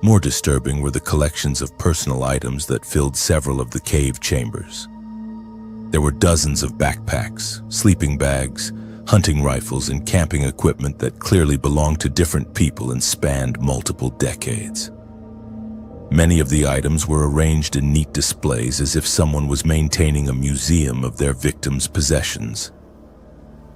More disturbing were the collections of personal items that filled several of the cave chambers. There were dozens of backpacks, sleeping bags, hunting rifles, and camping equipment that clearly belonged to different people and spanned multiple decades. Many of the items were arranged in neat displays as if someone was maintaining a museum of their victims' possessions.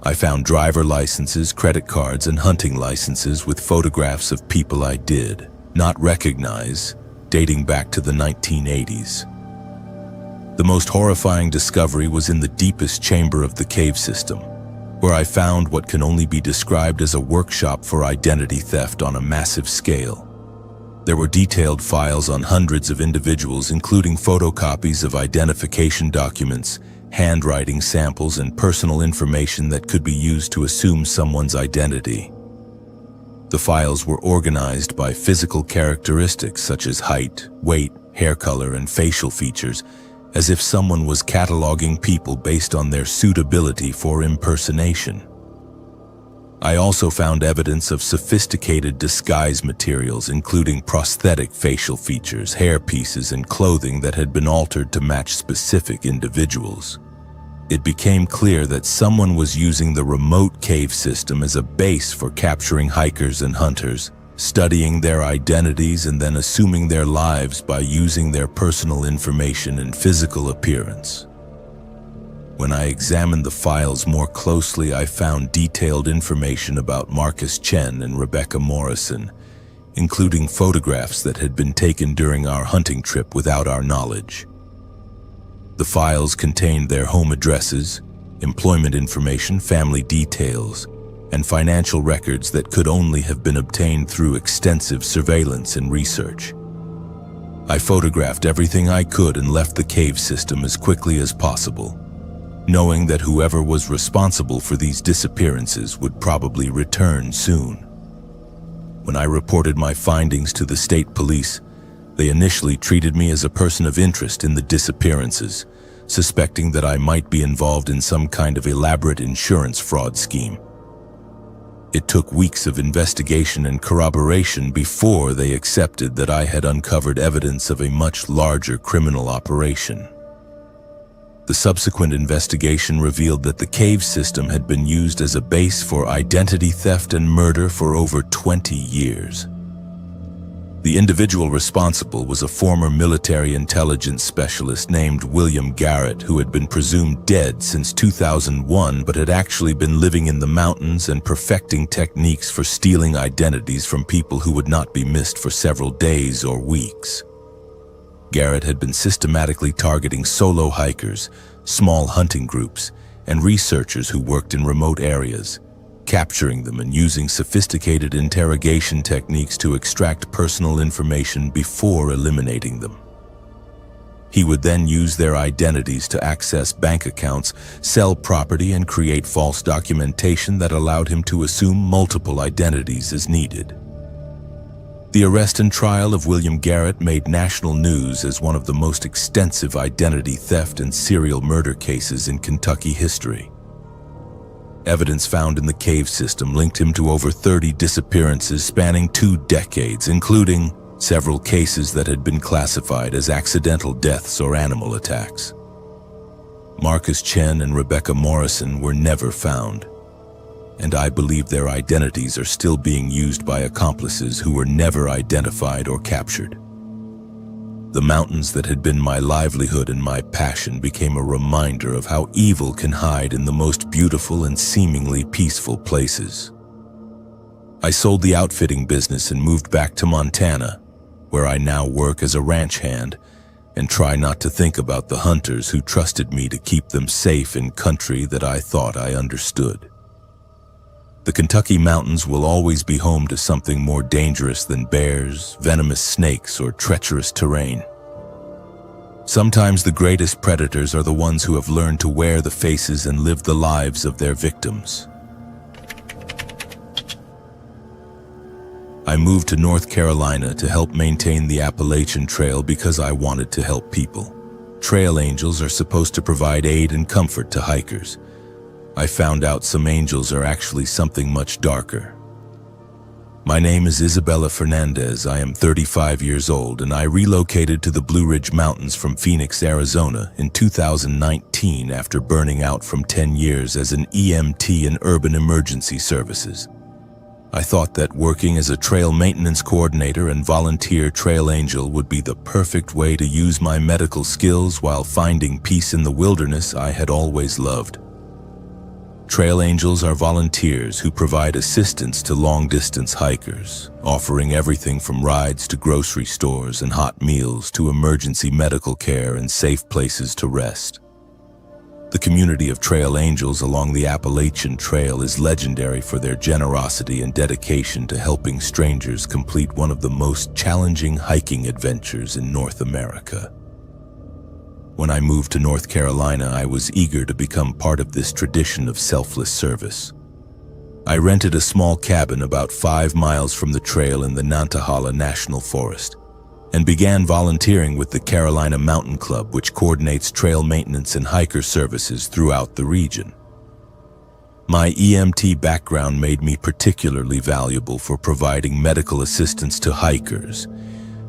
I found driver licenses, credit cards, and hunting licenses with photographs of people I did not recognize, dating back to the 1980s. The most horrifying discovery was in the deepest chamber of the cave system, where I found what can only be described as a workshop for identity theft on a massive scale. There were detailed files on hundreds of individuals, including photocopies of identification documents, handwriting samples, and personal information that could be used to assume someone's identity. The files were organized by physical characteristics such as height, weight, hair color, and facial features, as if someone was cataloging people based on their suitability for impersonation. I also found evidence of sophisticated disguise materials, including prosthetic facial features, hair pieces, and clothing that had been altered to match specific individuals. It became clear that someone was using the remote cave system as a base for capturing hikers and hunters, studying their identities, and then assuming their lives by using their personal information and physical appearance. When I examined the files more closely, I found detailed information about Marcus Chen and Rebecca Morrison, including photographs that had been taken during our hunting trip without our knowledge. The files contained their home addresses, employment information, family details, and financial records that could only have been obtained through extensive surveillance and research. I photographed everything I could and left the cave system as quickly as possible, knowing that whoever was responsible for these disappearances would probably return soon. When I reported my findings to the state police, they initially treated me as a person of interest in the disappearances, suspecting that I might be involved in some kind of elaborate insurance fraud scheme. It took weeks of investigation and corroboration before they accepted that I had uncovered evidence of a much larger criminal operation. The subsequent investigation revealed that the cave system had been used as a base for identity theft and murder for over 20 years. The individual responsible was a former military intelligence specialist named William Garrett, who had been presumed dead since 2001 but had actually been living in the mountains and perfecting techniques for stealing identities from people who would not be missed for several days or weeks. Garrett had been systematically targeting solo hikers, small hunting groups, and researchers who worked in remote areas, capturing them and using sophisticated interrogation techniques to extract personal information before eliminating them. He would then use their identities to access bank accounts, sell property, and create false documentation that allowed him to assume multiple identities as needed. The arrest and trial of William Garrett made national news as one of the most extensive identity theft and serial murder cases in Kentucky history. Evidence found in the cave system linked him to over 30 disappearances spanning 2 decades, including several cases that had been classified as accidental deaths or animal attacks. Marcus Chen and Rebecca Morrison were never found, and I believe their identities are still being used by accomplices who were never identified or captured. The mountains that had been my livelihood and my passion became a reminder of how evil can hide in the most beautiful and seemingly peaceful places. I sold the outfitting business and moved back to Montana, where I now work as a ranch hand and try not to think about the hunters who trusted me to keep them safe in country that I thought I understood. The Kentucky mountains will always be home to something more dangerous than bears, venomous snakes, or treacherous terrain. Sometimes the greatest predators are the ones who have learned to wear the faces and live the lives of their victims. I moved to North Carolina to help maintain the Appalachian Trail because I wanted to help people. Trail angels are supposed to provide aid and comfort to hikers. I found out some angels are actually something much darker. My name is Isabella Fernandez. I am 35 years old and I relocated to the Blue Ridge Mountains from Phoenix, Arizona in 2019 after burning out from 10 years as an EMT in urban emergency services. I thought that working as a trail maintenance coordinator and volunteer trail angel would be the perfect way to use my medical skills while finding peace in the wilderness I had always loved. Trail angels are volunteers who provide assistance to long-distance hikers, offering everything from rides to grocery stores and hot meals to emergency medical care and safe places to rest. The community of trail angels along the Appalachian Trail is legendary for their generosity and dedication to helping strangers complete one of the most challenging hiking adventures in North America. When I moved to North Carolina, I was eager to become part of this tradition of selfless service. I rented a small cabin about 5 miles from the trail in the Nantahala National Forest and began volunteering with the Carolina Mountain Club, which coordinates trail maintenance and hiker services throughout the region. My EMT background made me particularly valuable for providing medical assistance to hikers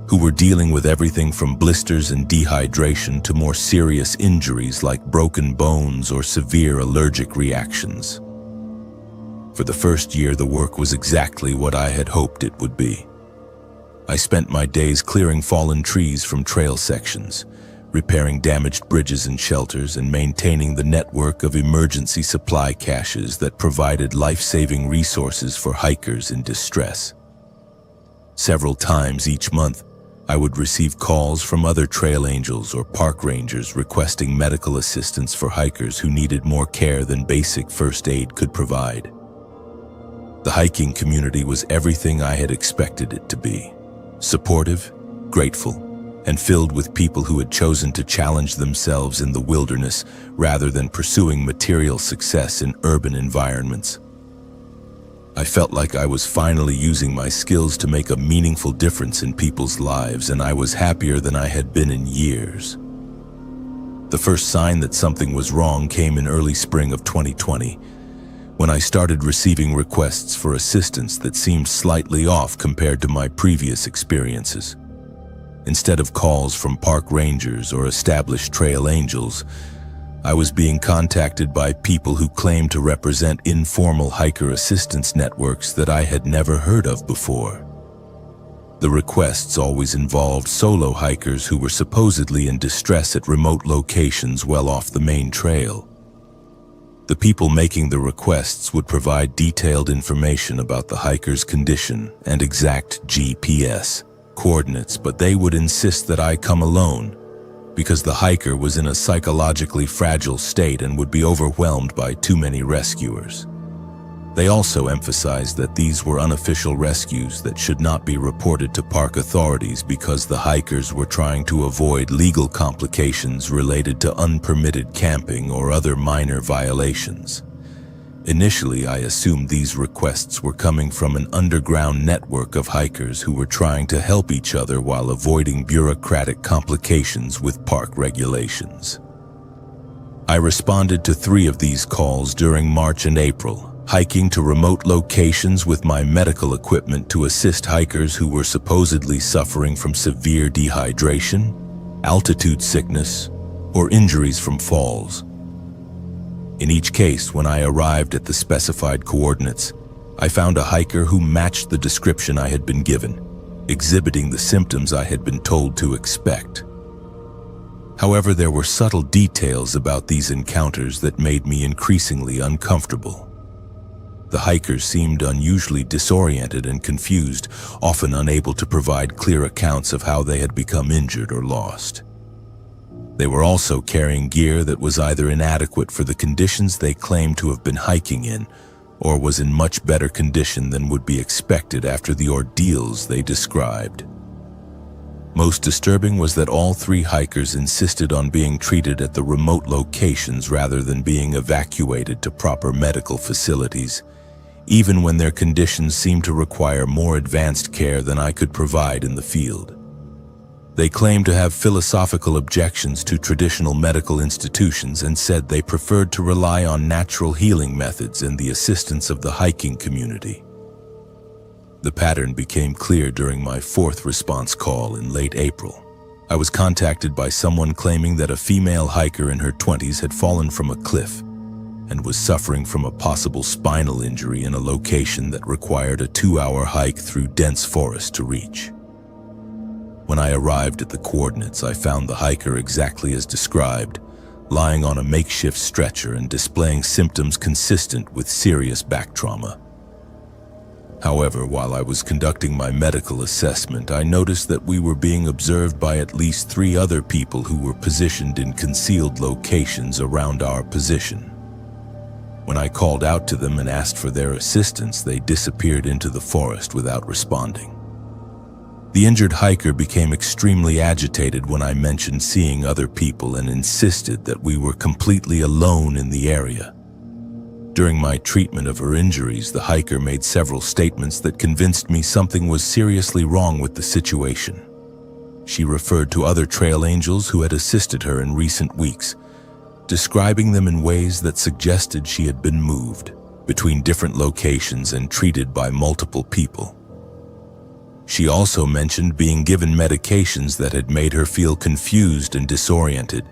who were dealing with everything from blisters and dehydration to more serious injuries like broken bones or severe allergic reactions. For the first year, the work was exactly what I had hoped it would be. I spent my days clearing fallen trees from trail sections, repairing damaged bridges and shelters, and maintaining the network of emergency supply caches that provided life-saving resources for hikers in distress. Several times each month, I would receive calls from other trail angels or park rangers requesting medical assistance for hikers who needed more care than basic first aid could provide. The hiking community was everything I had expected it to be: supportive, grateful, and filled with people who had chosen to challenge themselves in the wilderness rather than pursuing material success in urban environments. I felt like I was finally using my skills to make a meaningful difference in people's lives, and I was happier than I had been in years. The first sign that something was wrong came in early spring of 2020, when I started receiving requests for assistance that seemed slightly off compared to my previous experiences. Instead of calls from park rangers or established trail angels, I was being contacted by people who claimed to represent informal hiker assistance networks that I had never heard of before. The requests always involved solo hikers who were supposedly in distress at remote locations well off the main trail. The people making the requests would provide detailed information about the hiker's condition and exact GPS coordinates, but they would insist that I come alone because the hiker was in a psychologically fragile state and would be overwhelmed by too many rescuers. They also emphasized that these were unofficial rescues that should not be reported to park authorities because the hikers were trying to avoid legal complications related to unpermitted camping or other minor violations. Initially, I assumed these requests were coming from an underground network of hikers who were trying to help each other while avoiding bureaucratic complications with park regulations. I responded to 3 of these calls during March and April, hiking to remote locations with my medical equipment to assist hikers who were supposedly suffering from severe dehydration, altitude sickness, or injuries from falls. In each case, when I arrived at the specified coordinates, I found a hiker who matched the description I had been given, exhibiting the symptoms I had been told to expect. However, there were subtle details about these encounters that made me increasingly uncomfortable. The hikers seemed unusually disoriented and confused, often unable to provide clear accounts of how they had become injured or lost. They were also carrying gear that was either inadequate for the conditions they claimed to have been hiking in, or was in much better condition than would be expected after the ordeals they described. Most disturbing was that all 3 hikers insisted on being treated at the remote locations rather than being evacuated to proper medical facilities, even when their conditions seemed to require more advanced care than I could provide in the field. They claimed to have philosophical objections to traditional medical institutions and said they preferred to rely on natural healing methods and the assistance of the hiking community. The pattern became clear during my 4th response call in late April. I was contacted by someone claiming that a female hiker in her 20s had fallen from a cliff and was suffering from a possible spinal injury in a location that required a 2-hour hike through dense forest to reach. When I arrived at the coordinates, I found the hiker exactly as described, lying on a makeshift stretcher and displaying symptoms consistent with serious back trauma. However, while I was conducting my medical assessment, I noticed that we were being observed by at least 3 other people who were positioned in concealed locations around our position. When I called out to them and asked for their assistance, they disappeared into the forest without responding. The injured hiker became extremely agitated when I mentioned seeing other people and insisted that we were completely alone in the area. During my treatment of her injuries, the hiker made several statements that convinced me something was seriously wrong with the situation. She referred to other trail angels who had assisted her in recent weeks, describing them in ways that suggested she had been moved between different locations and treated by multiple people. She also mentioned being given medications that had made her feel confused and disoriented,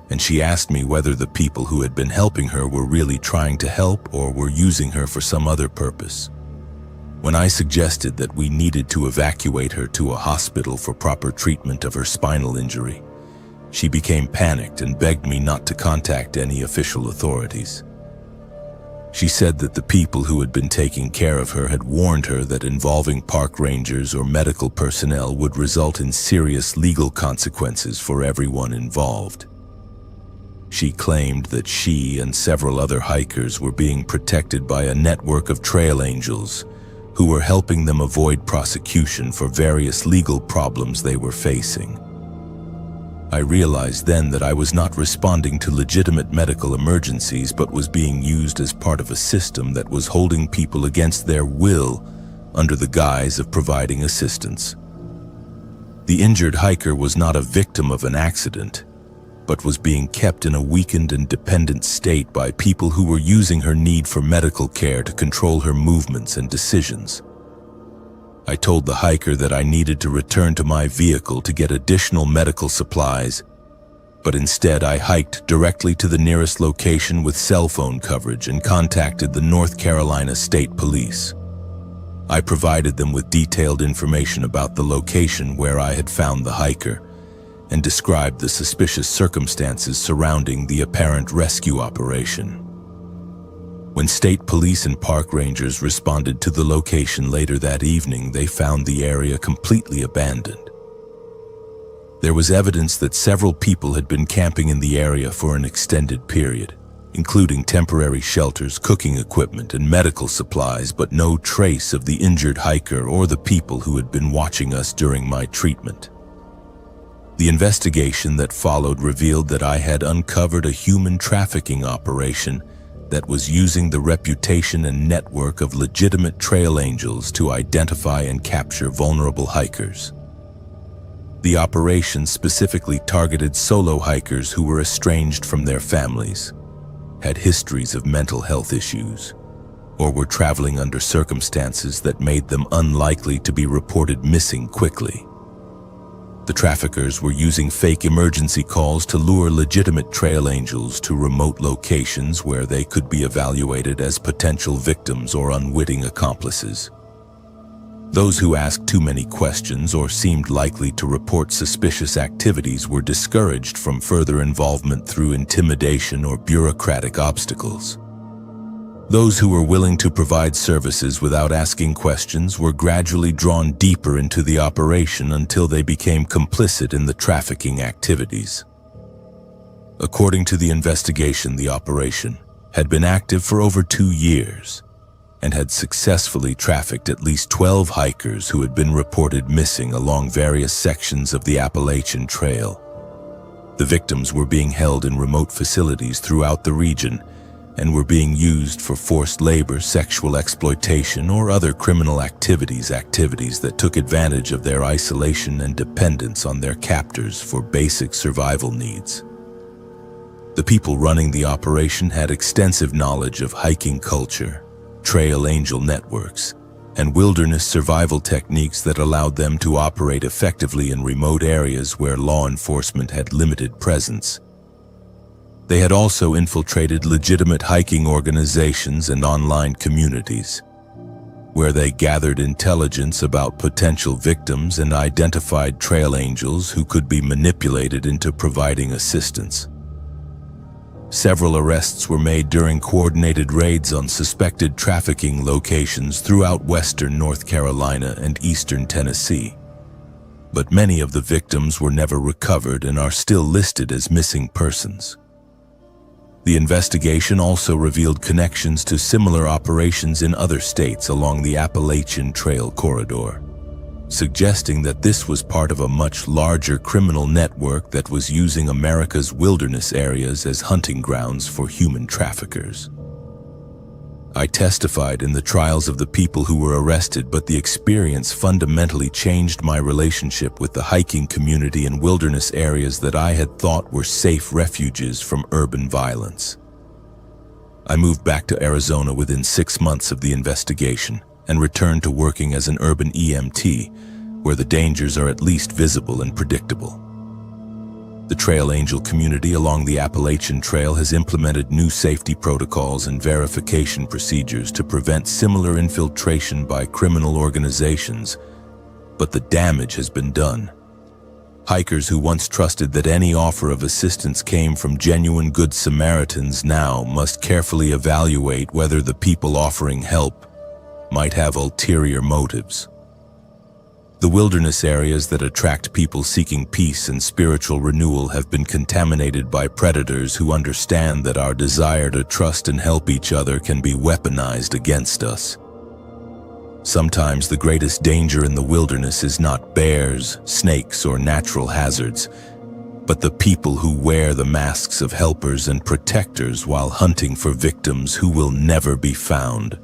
and she asked me whether the people who had been helping her were really trying to help or were using her for some other purpose. When I suggested that we needed to evacuate her to a hospital for proper treatment of her spinal injury, she became panicked and begged me not to contact any official authorities. She said that the people who had been taking care of her had warned her that involving park rangers or medical personnel would result in serious legal consequences for everyone involved. She claimed that she and several other hikers were being protected by a network of trail angels who were helping them avoid prosecution for various legal problems they were facing. I realized then that I was not responding to legitimate medical emergencies but was being used as part of a system that was holding people against their will under the guise of providing assistance. The injured hiker was not a victim of an accident, but was being kept in a weakened and dependent state by people who were using her need for medical care to control her movements and decisions. I told the hiker that I needed to return to my vehicle to get additional medical supplies, but instead I hiked directly to the nearest location with cell phone coverage and contacted the North Carolina State Police. I provided them with detailed information about the location where I had found the hiker, and described the suspicious circumstances surrounding the apparent rescue operation. When state police and park rangers responded to the location later that evening, they found the area completely abandoned. There was evidence that several people had been camping in the area for an extended period, including temporary shelters, cooking equipment, and medical supplies, but no trace of the injured hiker or the people who had been watching us during my treatment. The investigation that followed revealed that I had uncovered a human trafficking operation that was using the reputation and network of legitimate trail angels to identify and capture vulnerable hikers. The operation specifically targeted solo hikers who were estranged from their families, had histories of mental health issues, or were traveling under circumstances that made them unlikely to be reported missing quickly. The traffickers were using fake emergency calls to lure legitimate trail angels to remote locations where they could be evaluated as potential victims or unwitting accomplices. Those who asked too many questions or seemed likely to report suspicious activities were discouraged from further involvement through intimidation or bureaucratic obstacles. Those who were willing to provide services without asking questions were gradually drawn deeper into the operation until they became complicit in the trafficking activities. According to the investigation, the operation had been active for over 2 years, and had successfully trafficked at least 12 hikers who had been reported missing along various sections of the Appalachian Trail. The victims were being held in remote facilities throughout the region and were being used for forced labor, sexual exploitation, or other criminal activities that took advantage of their isolation and dependence on their captors for basic survival needs. The people running the operation had extensive knowledge of hiking culture, trail angel networks, and wilderness survival techniques that allowed them to operate effectively in remote areas where law enforcement had limited presence. They had also infiltrated legitimate hiking organizations and online communities, where they gathered intelligence about potential victims and identified trail angels who could be manipulated into providing assistance. Several arrests were made during coordinated raids on suspected trafficking locations throughout western North Carolina and eastern Tennessee. But many of the victims were never recovered and are still listed as missing persons. The investigation also revealed connections to similar operations in other states along the Appalachian Trail corridor, suggesting that this was part of a much larger criminal network that was using America's wilderness areas as hunting grounds for human traffickers. I testified in the trials of the people who were arrested, but the experience fundamentally changed my relationship with the hiking community and wilderness areas that I had thought were safe refuges from urban violence. I moved back to Arizona within 6 months of the investigation and returned to working as an urban EMT, where the dangers are at least visible and predictable. The trail angel community along the Appalachian Trail has implemented new safety protocols and verification procedures to prevent similar infiltration by criminal organizations, but the damage has been done. Hikers who once trusted that any offer of assistance came from genuine Good Samaritans now must carefully evaluate whether the people offering help might have ulterior motives. The wilderness areas that attract people seeking peace and spiritual renewal have been contaminated by predators who understand that our desire to trust and help each other can be weaponized against us. Sometimes the greatest danger in the wilderness is not bears, snakes, or natural hazards, but the people who wear the masks of helpers and protectors while hunting for victims who will never be found.